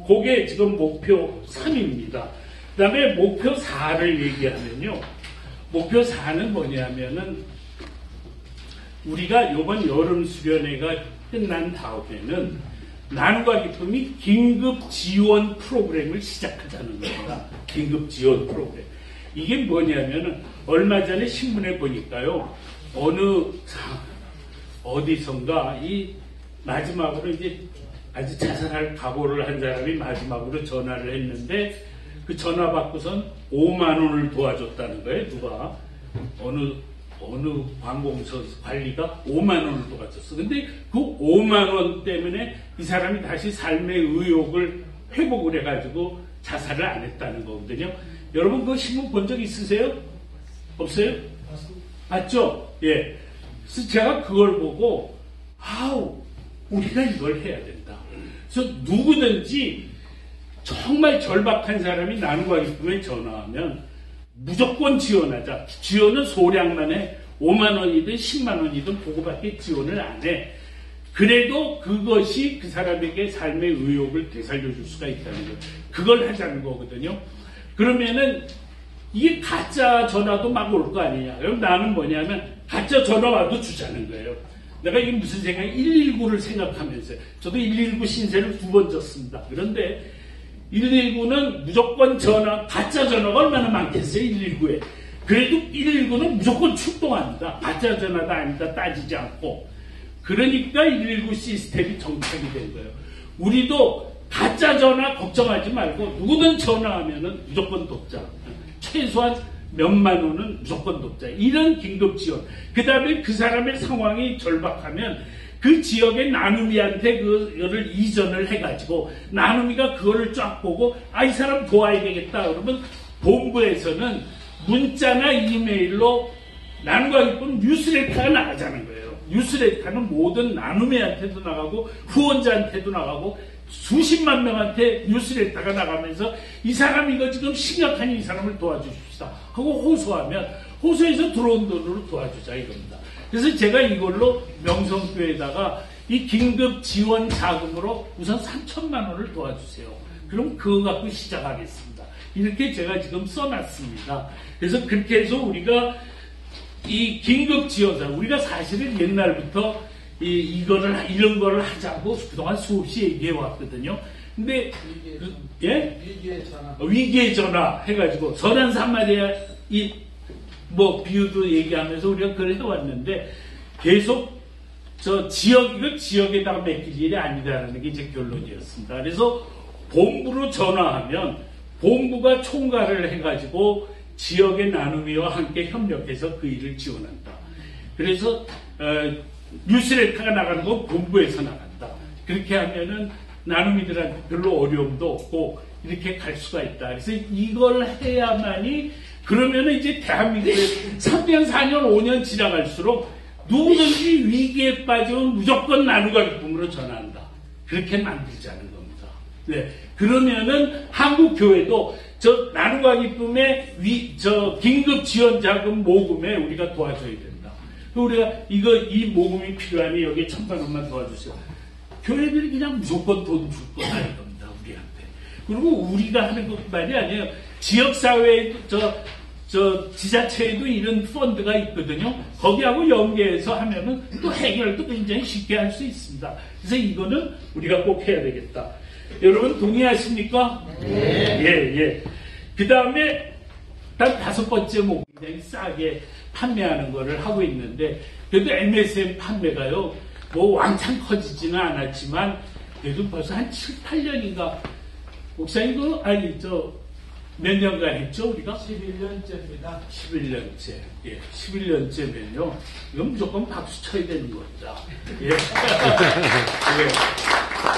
그게 지금 목표 3입니다. 그 다음에 목표 4를 얘기하면요. 목표 4는 뭐냐면은 우리가 요번 여름 수련회가 끝난 다음에는 나눔과 기쁨이 긴급 지원 프로그램을 시작하자는 겁니다. 긴급 지원 프로그램. 이게 뭐냐면은 얼마 전에 신문에 보니까요. 어디선가 이 마지막으로 이제 아주 자살할 각오를 한 사람이 마지막으로 전화를 했는데 그 전화 받고선 5만 원을 도와줬다는 거예요. 누가 어느 관공서 관리가 5만 원을 도와줬어. 근데 그 5만 원 때문에 이 사람이 다시 삶의 의욕을 회복을 해가지고 자살을 안 했다는 거거든요. 여러분 그 신문 본 적 있으세요? 없어요? 봤죠? 예. 그래서 제가 그걸 보고 우리가 이걸 해야 된다. 그래서 누구든지 정말 절박한 사람이 나눔과 기쁨에 전화하면 무조건 지원하자. 지원은 소량만 해. 5만 원이든 10만 원이든 그거밖에 지원을 안 해. 그래도 그것이 그 사람에게 삶의 의욕을 되살려줄 수가 있다는 거예요. 그걸 하자는 거거든요. 그러면은 이게 가짜 전화도 막 올 거 아니냐. 그럼 나는 뭐냐면 가짜 전화 와도 주자는 거예요. 내가 이게 무슨 생각, 119를 생각하면서 저도 119 신세를 2번 졌습니다. 그런데 119는 무조건 가짜 전화가 얼마나 많겠어요, 119에. 그래도 119는 무조건 출동합니다. 가짜 전화다 아니다 따지지 않고. 그러니까 119 시스템이 정착이 된 거예요. 우리도 가짜 전화 걱정하지 말고 누구든 전화하면은 무조건 돕자. 최소한 몇만 원은 무조건 돕자. 이런 긴급 지원. 그 다음에 그 사람의 상황이 절박하면 그 지역의 나눔이한테 그거를 이전을 해가지고 나눔이가 그거를 쫙 보고 이 사람 도와야 되겠다 그러면 본부에서는 문자나 이메일로 나눔과 기쁨 뉴스레터가 나가자는 거예요. 뉴스레터는 모든 나눔이한테도 나가고 후원자한테도 나가고 수십만 명한테 뉴스레터가 나가면서 이 사람 이거 지금 심각하니 이 사람을 도와주십시다 하고 호소하면 호소해서 들어온 돈으로 도와주자 이겁니다. 그래서 제가 이걸로 명성교회에다가 이 긴급 지원 자금으로 우선 3천만 원을 도와주세요. 그럼 그거 갖고 시작하겠습니다. 이렇게 제가 지금 써놨습니다. 그래서 그렇게 해서 우리가 이 긴급 지원사, 우리가 사실은 옛날부터 이런 거를 하자고 그동안 수없이 얘기해 왔거든요. 근데, 위기의 전화 해가지고, 선한 사마리아, 비유도 얘기하면서 우리가 그걸 해왔는데, 계속 이거 지역에다가 맡길 일이 아니다라는 게 제 결론이었습니다. 그래서 본부로 전화하면, 본부가 총괄을 해가지고, 지역의 나눔이와 함께 협력해서 그 일을 지원한다. 그래서, 뉴스레터가 나가는 건 본부에서 나간다. 그렇게 하면은 나눔이들한테 별로 어려움도 없고 이렇게 갈 수가 있다. 그래서 이걸 해야만이 그러면은 이제 대한민국에 3년, 4년, 5년 지나갈수록 누구든지 위기에 빠지면 무조건 나눔과 기쁨으로 전화한다. 그렇게 만들자는 겁니다. 네. 그러면은 한국 교회도 나눔과 기쁨의 긴급 지원 자금 모금에 우리가 도와줘야 된다. 우리가 이 모금이 필요하니 여기에 1,000만 원만 도와주세요. 교회들이 그냥 무조건 돈 줄 거다 이겁니다, 우리한테. 그리고 우리가 하는 것만이 아니에요. 지역사회, 지자체에도 이런 펀드가 있거든요. 거기하고 연계해서 하면은 또 해결도 굉장히 쉽게 할 수 있습니다. 그래서 이거는 우리가 꼭 해야 되겠다. 여러분 동의하십니까? 네. 예. 그 다음에 단 5번째 목 굉장히 싸게 판매하는 거를 하고 있는데, 그래도 MSM 판매가요, 왕창 커지지는 않았지만, 그래도 벌써 한 7, 8년인가, 목사님, 몇 년간 했죠, 우리가? 11년째입니다. 11년째. 예, 11년째면요, 이건 무조건 박수 쳐야 되는 겁니다. 예. 예.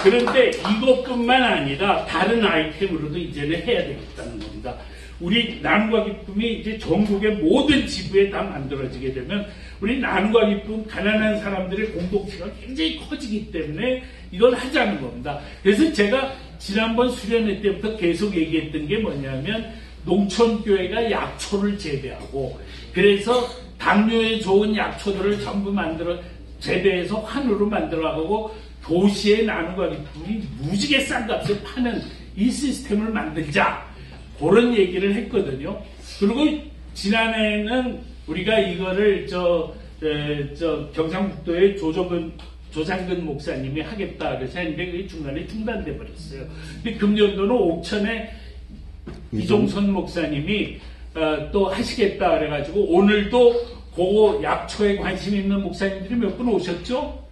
그런데 이것뿐만 아니라 다른 아이템으로도 이제는 해야 되겠다는 겁니다. 우리 나눔과 기쁨이 이제 전국의 모든 지부에 다 만들어지게 되면 우리 나눔과 기쁨, 가난한 사람들의 공동체가 굉장히 커지기 때문에 이걸 하자는 겁니다. 그래서 제가 지난번 수련회 때부터 계속 얘기했던 게 뭐냐면 농촌교회가 약초를 재배하고 그래서 당뇨에 좋은 약초들을 전부 재배해서 한우로 만들어가고 도시의 나눔과 기쁨이 무지개 싼 값에 파는 이 시스템을 만들자. 그런 얘기를 했거든요. 그리고 지난해에는 우리가 이거를 경상북도의 조장근 목사님이 하겠다 그래서 했는데 그게 중간에 중단돼 버렸어요. 근데 금년도는 옥천에 이종선 목사님이 또 하시겠다 그래가지고 오늘도 그 약초에 관심 있는 목사님들이 몇 분 오셨죠?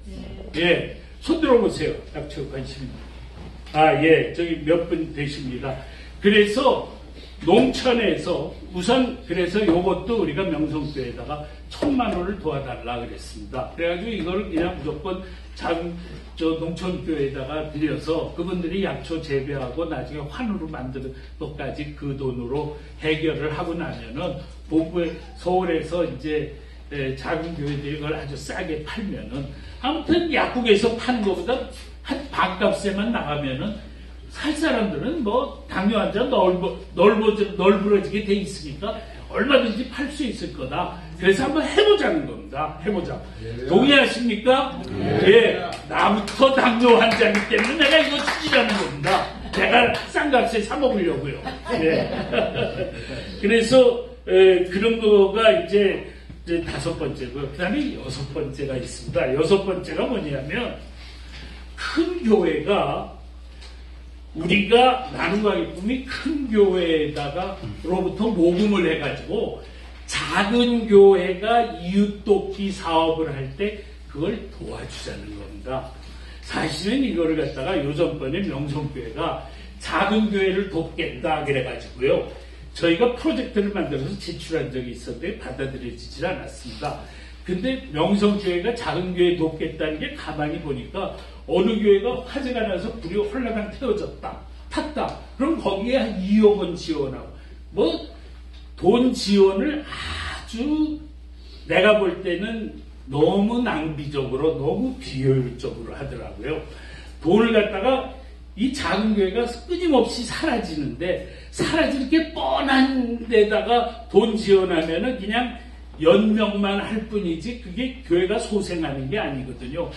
예, 손 들어보세요. 약초에 관심 있는. 예, 저기 몇 분 되십니다. 그래서 농촌에서 우선 그래서 요것도 우리가 명성교회에다가 1,000만 원을 도와달라 그랬습니다. 그래가지고 이거를 그냥 무조건 농촌교회에다가 들여서 그분들이 약초 재배하고 나중에 환으로 만드는 것까지 그 돈으로 해결을 하고 나면은 본부에 서울에서 이제 작은 교회들이 그걸 아주 싸게 팔면은 아무튼 약국에서 파는 것보다 한 반값에만 나가면은 살 사람들은 당뇨 환자 널브러지게 돼 있으니까 얼마든지 팔 수 있을 거다. 그래서 한번 해보자는 겁니다. 해보자. 동의하십니까? 예. 나부터 당뇨 환자이기 때문에 내가 이거 추진하는 겁니다. 내가 싼 값에 사 먹으려고요. 예. 그래서 그런 거가 이제 5번째고요. 그 다음에 6번째가 있습니다. 6번째가 뭐냐면 큰 교회가 우리가 나눔과 기쁨이 큰 교회에다가로부터 모금을 해가지고 작은 교회가 이웃 돕기 사업을 할 때 그걸 도와주자는 겁니다. 사실은 이거를 갖다가 요전번에 명성교회가 작은 교회를 돕겠다 그래가지고요. 저희가 프로젝트를 만들어서 제출한 적이 있었는데 받아들여지질 않았습니다. 근데 명성교회가 작은 교회 돕겠다는 게 가만히 보니까 어느 교회가 화재가 나서 불이 홀라당 탔다. 그럼 거기에 한 2억 원 지원하고 돈 지원을 아주 내가 볼 때는 너무 낭비적으로 너무 비효율적으로 하더라고요. 돈을 갖다가 이 작은 교회가 끊임없이 사라지는데 사라질 게 뻔한 데다가 돈 지원하면은 그냥 연명만 할 뿐이지 그게 교회가 소생하는 게 아니거든요.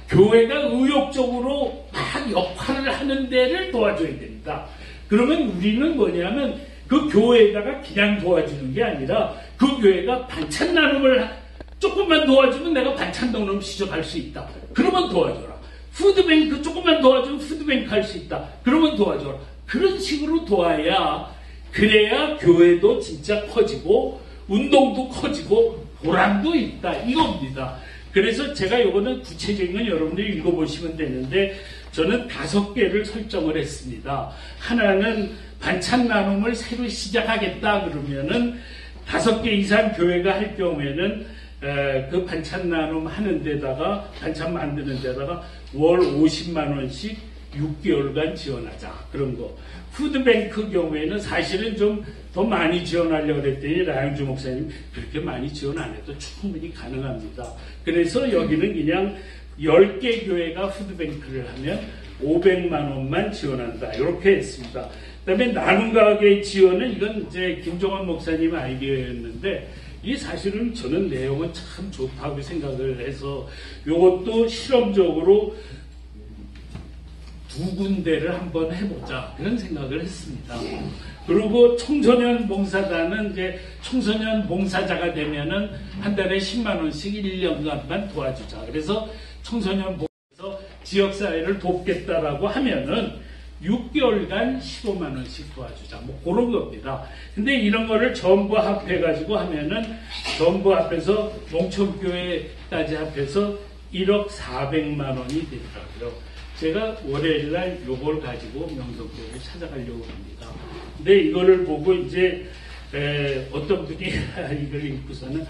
교회가 의욕적으로 막 역할을 하는 데를 도와줘야 됩니다. 그러면 우리는 뭐냐면 그 교회에다가 그냥 도와주는 게 아니라 그 교회가 반찬 나눔을 조금만 도와주면 내가 반찬 나눔 시작할 수 있다. 그러면 도와줘라. 푸드뱅크 조금만 도와주면 푸드뱅크 할 수 있다. 그러면 도와줘라. 그런 식으로 도와야 그래야 교회도 진짜 커지고 운동도 커지고 보람도 있다. 이겁니다. 그래서 제가 요거는 구체적인 건 여러분들이 읽어보시면 되는데 저는 5개를 설정을 했습니다. 하나는 반찬 나눔을 새로 시작하겠다 그러면은 5개 이상 교회가 할 경우에는 그 반찬 나눔 하는 데다가 반찬 만드는 데다가 월 50만 원씩 6개월간 지원하자 그런 거. 푸드뱅크 경우에는 사실은 좀 더 많이 지원하려고 그랬더니 라영주 목사님 그렇게 많이 지원 안 해도 충분히 가능합니다. 그래서 여기는 그냥 10개 교회가 푸드뱅크를 하면 500만 원만 지원한다. 이렇게 했습니다. 그 다음에 나눔 가게 지원은 이건 이제 김종원 목사님 아이디어였는데 이 사실은 저는 내용은 참 좋다고 생각을 해서 이것도 실험적으로 2군데를 한번 해보자 그런 생각을 했습니다. 그리고 청소년 봉사단은 이제 청소년 봉사자가 되면은 한 달에 10만 원씩 1년간만 도와주자. 그래서 청소년 봉사에서 지역사회를 돕겠다라고 하면은 6개월간 15만 원씩 도와주자. 뭐 그런 겁니다. 근데 이런 거를 전부 합해가지고 하면은 전부 합해서 농촌교회까지 합해서 1억 400만 원이 되더라고요. 제가 월요일날 요걸 가지고 명성교회를 찾아가려고 합니다. 근데 이거를 보고 이제 어떤 분이 이걸 읽고서는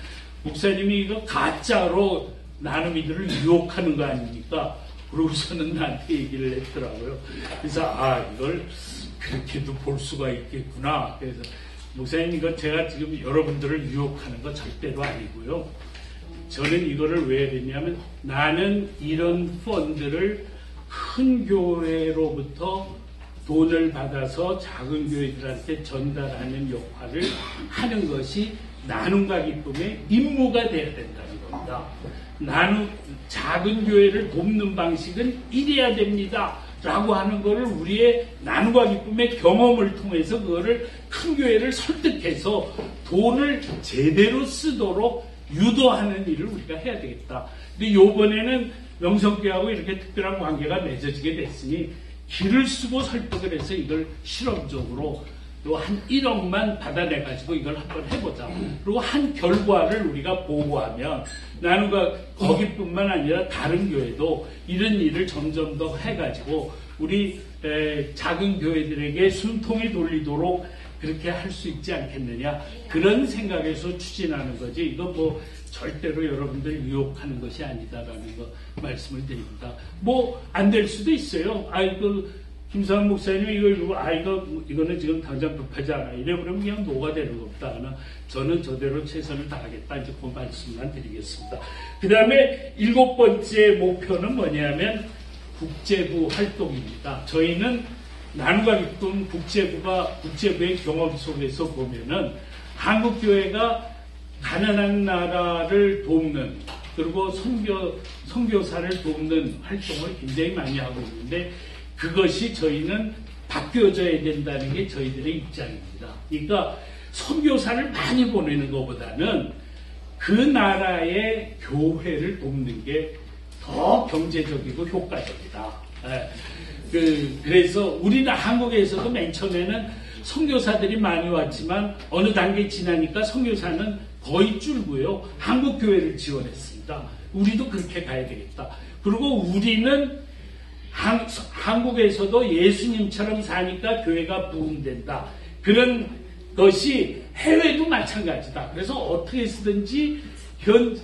목사님이 이거 가짜로 나눔이들을 유혹하는 거 아닙니까? 그러고서는 나한테 얘기를 했더라고요. 그래서 이걸 그렇게도 볼 수가 있겠구나. 그래서 목사님 이거 제가 지금 여러분들을 유혹하는 거 절대로 아니고요. 저는 이거를 왜 했냐면 나는 이런 펀드를 큰 교회로부터 돈을 받아서 작은 교회들한테 전달하는 역할을 하는 것이 나눔과 기쁨의 임무가 되어야 된다는 겁니다. 작은 교회를 돕는 방식은 이래야 됩니다. 라고 하는 것을 우리의 나눔과 기쁨의 경험을 통해서 그거를 큰 교회를 설득해서 돈을 제대로 쓰도록 유도하는 일을 우리가 해야 되겠다. 근데 요번에는 명성교회하고 이렇게 특별한 관계가 맺어지게 됐으니 길을 쓰고 설득을 해서 이걸 실험적으로 또 한 1억만 받아내가지고 이걸 한번 해보자. 그리고 한 결과를 우리가 보고하면 나누가 거기뿐만 아니라 다른 교회도 이런 일을 점점 더 해가지고 우리 작은 교회들에게 숨통이 돌리도록 그렇게 할 수 있지 않겠느냐. 그런 생각에서 추진하는 거지. 이거 뭐 절대로 여러분들 유혹하는 것이 아니다라는 거 말씀을 드립니다. 뭐 안 될 수도 있어요. 김상환 목사님 이거는 지금 당장 급하지 않아. 이래 그러면 그냥 노가 되는 겁니다. 저는 저대로 최선을 다하겠다. 이제 그 말씀만 드리겠습니다. 그 다음에 7번째 목표는 뭐냐면 국제부 활동입니다. 저희는 나눔과 기쁨 국제부의 경험 속에서 보면은 한국교회가 가난한 나라를 돕는 그리고 선교사를 돕는 활동을 굉장히 많이 하고 있는데 그것이 저희는 바뀌어져야 된다는 게 저희들의 입장입니다. 그러니까 선교사를 많이 보내는 것보다는 그 나라의 교회를 돕는 게 더 경제적이고 효과적이다. 그래서 우리는 한국에서도 맨 처음에는 선교사들이 많이 왔지만 어느 단계 지나니까 선교사는 거의 줄고요. 한국 교회를 지원했습니다. 우리도 그렇게 가야 되겠다. 그리고 우리는 한국에서도 예수님처럼 사니까 교회가 부흥된다. 그런 것이 해외도 마찬가지다. 그래서 어떻게 쓰든지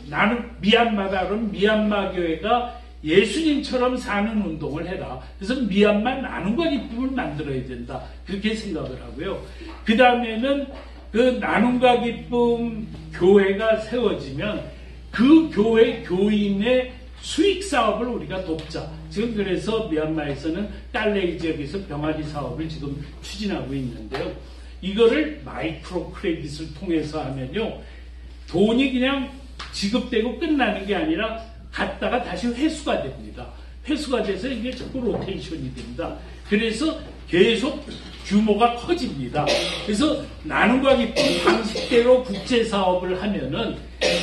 나는 미얀마다 그러면 미얀마 교회가 예수님처럼 사는 운동을 해라. 그래서 미얀마 나눔과 기쁨을 만들어야 된다. 그렇게 생각을 하고요. 그 다음에는 그 나눔과 기쁨 교회가 세워지면 그 교회 교인의 수익 사업을 우리가 돕자. 지금 그래서 미얀마에서는 깔레이 지역에서 병아리 사업을 지금 추진하고 있는데요. 이거를 마이크로 크레딧을 통해서 하면요, 돈이 그냥 지급되고 끝나는 게 아니라 갔다가 다시 회수가 됩니다. 회수가 돼서 이게 자꾸 로테이션이 됩니다. 그래서 계속 규모가 커집니다. 그래서 나눔과 기쁨 방식대로 국제 사업을 하면은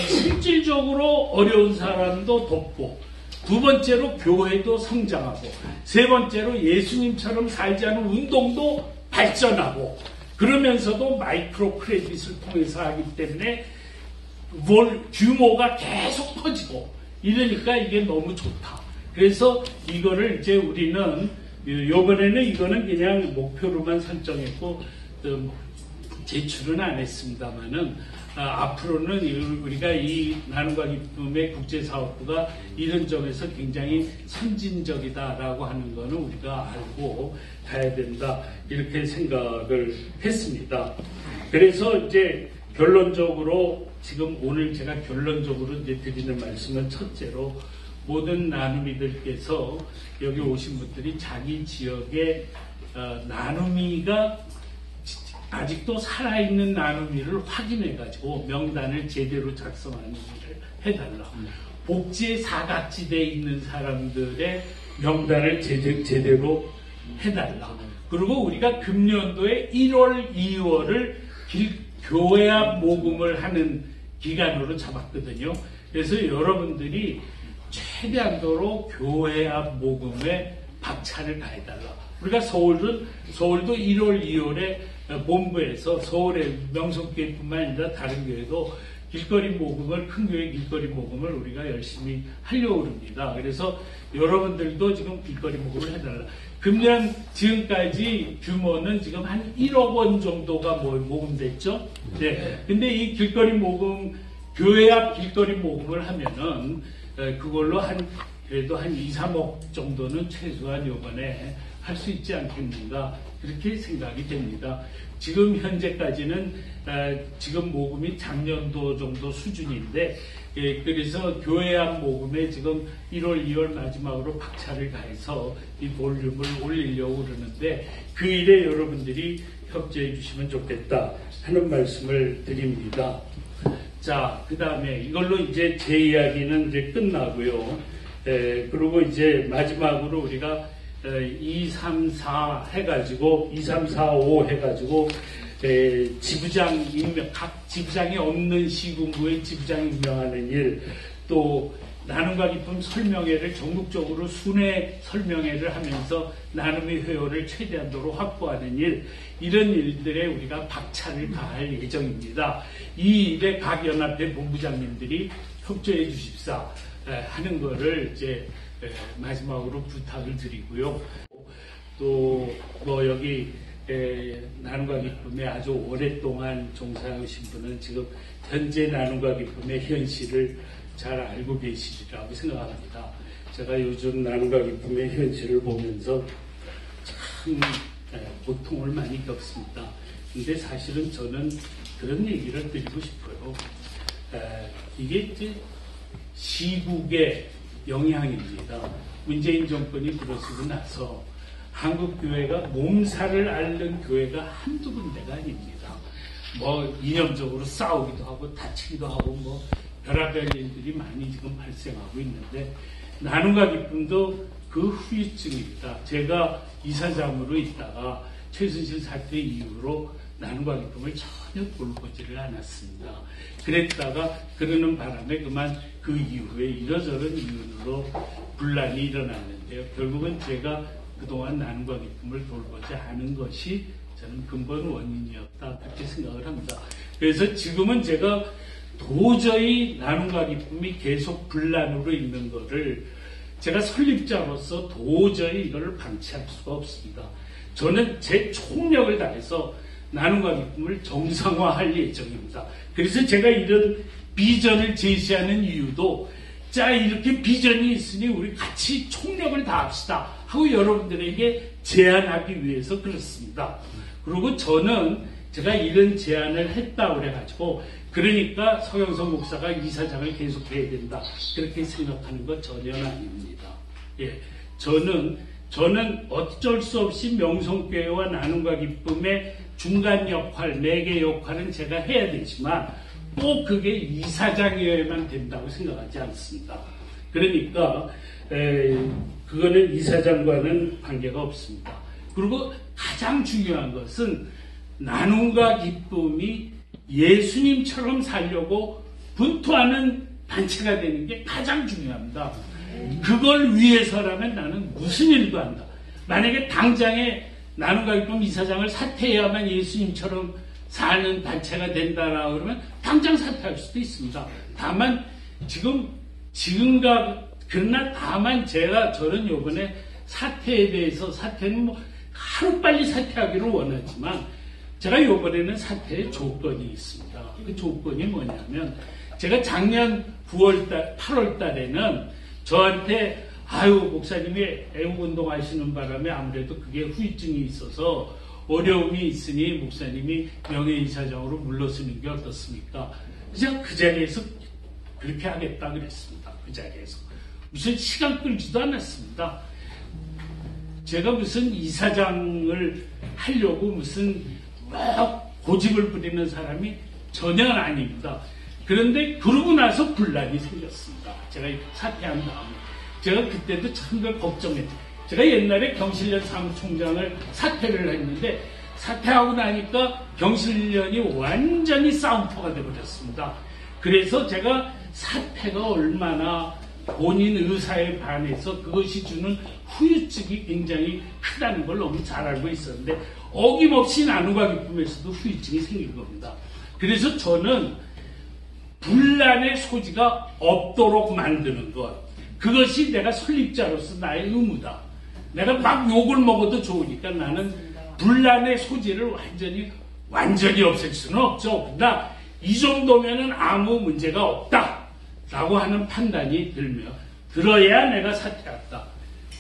실질적으로 어려운 사람도 돕고, 두 번째로 교회도 성장하고, 세 번째로 예수님처럼 살자는 운동도 발전하고, 그러면서도 마이크로 크레딧을 통해서 하기 때문에 규모가 계속 커지고, 이러니까 이게 너무 좋다. 그래서 이거를 이제 우리는 요번에는 이거는 그냥 목표로만 설정했고 제출은 안 했습니다만은 앞으로는 우리가 이 나눔과 기쁨의 국제사업부가 이런 점에서 굉장히 선진적이다라고 하는 거는 우리가 알고 가야 된다, 이렇게 생각을 했습니다. 그래서 이제 결론적으로 지금 오늘 제가 결론적으로 이제 드리는 말씀은, 첫째로 모든 나눔이들께서 여기 오신 분들이 자기 지역의 나눔이가 아직도 살아있는 나눔이를 확인해가지고 명단을 제대로 작성하는 일을 해달라. 복지의 사각지대에 있는 사람들의 명단을 제대로 해달라. 그리고 우리가 금년도에 1월, 2월을 교회 앞 모금을 하는 기간으로 잡았거든요. 그래서 여러분들이 최대한도로 교회 앞 모금에 박차를 가해달라. 우리가 서울도 1월, 2월에 본부에서 서울의 명성교회뿐만 아니라 다른 교회도 길거리 모금을, 큰 교회 길거리 모금을 우리가 열심히 하려고 합니다. 그래서 여러분들도 지금 길거리 모금을 해달라. 금년 지금까지 규모는 지금 한 1억 원 정도가 모금됐죠. 네. 근데 이 길거리 모금, 교회 앞 길거리 모금을 하면은 그걸로 그래도 한 2, 3억 정도는 최소한 요번에 할 수 있지 않겠는가, 그렇게 생각이 됩니다. 지금 현재까지는 지금 모금이 작년도 정도 수준인데, 그래서 교회 앞 모금에 지금 1월, 2월 마지막으로 박차를 가해서 이 볼륨을 올리려고 그러는데, 그 일에 여러분들이 협조해 주시면 좋겠다 하는 말씀을 드립니다. 자, 그 다음에 이걸로 이제 제 이야기는 이제 끝나고요. 그리고 이제 마지막으로 우리가 2, 3, 4 해가지고, 2, 3, 4, 5 해가지고, 지부장 임명, 각 지부장이 없는 시군구의 지부장 임명하는 일, 또 나눔과 기쁨 설명회를 전국적으로 순회 설명회를 하면서 나눔의 회원을 최대한도로 확보하는 일, 이런 일들에 우리가 박차를 가할 예정입니다. 이 일에 각 연합회 본부장님들이 협조해 주십사 하는 거를 이제 마지막으로 부탁을 드리고요. 또 뭐 여기 나눔과 기쁨에 아주 오랫동안 종사하신 분은 지금 현재 나눔과 기쁨의 현실을 잘 알고 계시리라고 생각합니다. 제가 요즘 나눔과 기쁨의 현실을 보면서 참 고통을 많이 겪습니다. 근데 사실은 저는 그런 얘기를 드리고 싶어요. 이게 이제 시국의 영향입니다. 문재인 정권이 들어서고 나서 한국 교회가 몸살을 앓는 교회가 한두 군데가 아닙니다. 뭐 이념적으로 싸우기도 하고 다치기도 하고 뭐 별의별 일들이 많이 지금 발생하고 있는데, 나눔과 기쁨도 그 후유증입니다. 제가 이사장으로 있다가 최순실 사태 이후로 나눔과 기쁨을 전혀 돌보지를 않았습니다. 그랬다가 그러는 바람에 그만 그 이후에 이러저런 이유로 분란이 일어났는데요. 결국은 제가 그동안 나눔과 기쁨을 돌보지 않은 것이 저는 근본 원인이었다, 그렇게 생각을 합니다. 그래서 지금은 제가 도저히 나눔과 기쁨이 계속 분란으로 있는 거를 제가 설립자로서 도저히 이걸 방치할 수가 없습니다. 저는 제 총력을 다해서 나눔과 기쁨을 정상화할 예정입니다. 그래서 제가 이런 비전을 제시하는 이유도, 자, 이렇게 비전이 있으니 우리 같이 총력을 다합시다 하고 여러분들에게 제안하기 위해서 그렇습니다. 그리고 저는 제가 이런 제안을 했다 그래가지고 그러니까 서경석 목사가 이사장을 계속해야 된다 그렇게 생각하는 것 전혀는 아닙니다. 예, 저는 어쩔 수 없이 명성교회와 나눔과 기쁨의 중간 역할, 매개 역할은 제가 해야 되지만 꼭 그게 이사장이어야만 된다고 생각하지 않습니다. 그러니까 그거는 이사장과는 관계가 없습니다. 그리고 가장 중요한 것은 나눔과 기쁨이 예수님처럼 살려고 분투하는 단체가 되는 게 가장 중요합니다. 그걸 위해서라면 나는 무슨 일도 한다. 만약에 당장에 나눔과 기쁨 이사장을 사퇴해야만 예수님처럼 사는 단체가 된다라고 그러면 당장 사퇴할 수도 있습니다. 다만 그러나 다만 저는 요번에 사퇴에 대해서 사퇴는 뭐 하루빨리 사퇴하기를 원하지만 제가 요번에는 사퇴의 조건이 있습니다. 그 조건이 뭐냐면 제가 작년 8월 달에는 저한테 목사님이 애국운동 하시는 바람에 아무래도 그게 후유증이 있어서 어려움이 있으니 목사님이 명예이사장으로 물러서는 게 어떻습니까? 제가 그 자리에서 그렇게 하겠다 그랬습니다. 그 자리에서. 무슨 시간 끌지도 않았습니다. 제가 무슨 이사장을 하려고 무슨 막 고집을 부리는 사람이 전혀 아닙니다. 그런데 그러고 나서 분란이 생겼습니다. 제가 사퇴한 다음에. 제가 그때도 참 걱정했죠. 제가 옛날에 경실련 사무총장을 사퇴를 했는데 사퇴하고 나니까 경실련이 완전히 싸움터가 되어버렸습니다. 그래서 제가 사퇴가 얼마나 본인 의사에 반해서 그것이 주는 후유증이 굉장히 크다는 걸 너무 잘 알고 있었는데 어김없이 나눔과 기쁨에서도 후유증이 생긴 겁니다. 그래서 저는 분란의 소지가 없도록 만드는 것, 그것이 내가 설립자로서 나의 의무다. 내가 막 욕을 먹어도 좋으니까 나는 분란의 소지를 완전히 없앨 수는 없죠. 그러나 이 정도면은 아무 문제가 없다라고 하는 판단이 들어야 내가 사퇴한다.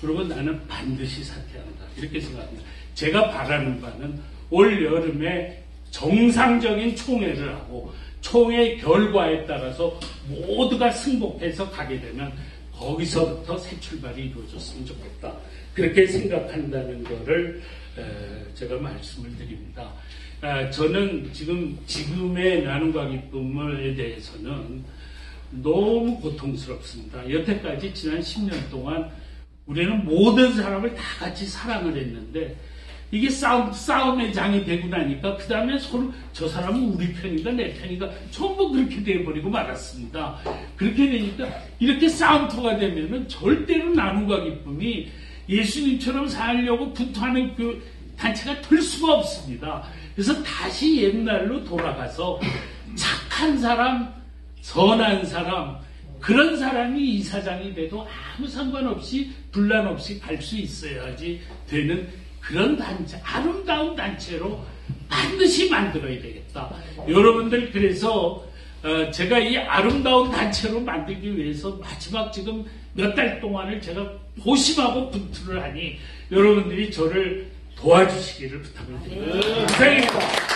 그리고 나는 반드시 사퇴한다. 이렇게 생각합니다. 제가 바라는 바는 올 여름에 정상적인 총회를 하고 총회 결과에 따라서 모두가 승복해서 가게 되면 거기서부터 새 출발이 이루어졌으면 좋겠다. 그렇게 생각한다는 것을 제가 말씀을 드립니다. 저는 지금의 나눔과 기쁨에 대해서는 너무 고통스럽습니다. 여태까지 지난 10년 동안 우리는 모든 사람을 다 같이 사랑을 했는데 이게 싸움의 장이 되고 나니까 그 다음에 서로 저 사람은 우리 편인가 내 편인가 전부 그렇게 돼버리고 말았습니다. 그렇게 되니까 이렇게 싸움터가 되면은 절대로 나눔과 기쁨이 예수님처럼 살려고 분투하는 그 단체가 될 수가 없습니다. 그래서 다시 옛날로 돌아가서 착한 사람, 선한 사람, 그런 사람이 이사장이 돼도 아무 상관없이 분란 없이 갈 수 있어야지 되는 그런 단체, 아름다운 단체로 반드시 만들어야 되겠다. 여러분들 그래서 제가 이 아름다운 단체로 만들기 위해서 마지막 지금 몇 달 동안을 제가 고심하고 분투를 하니 여러분들이 저를 도와주시기를 부탁을 드립니다. 감사합니다.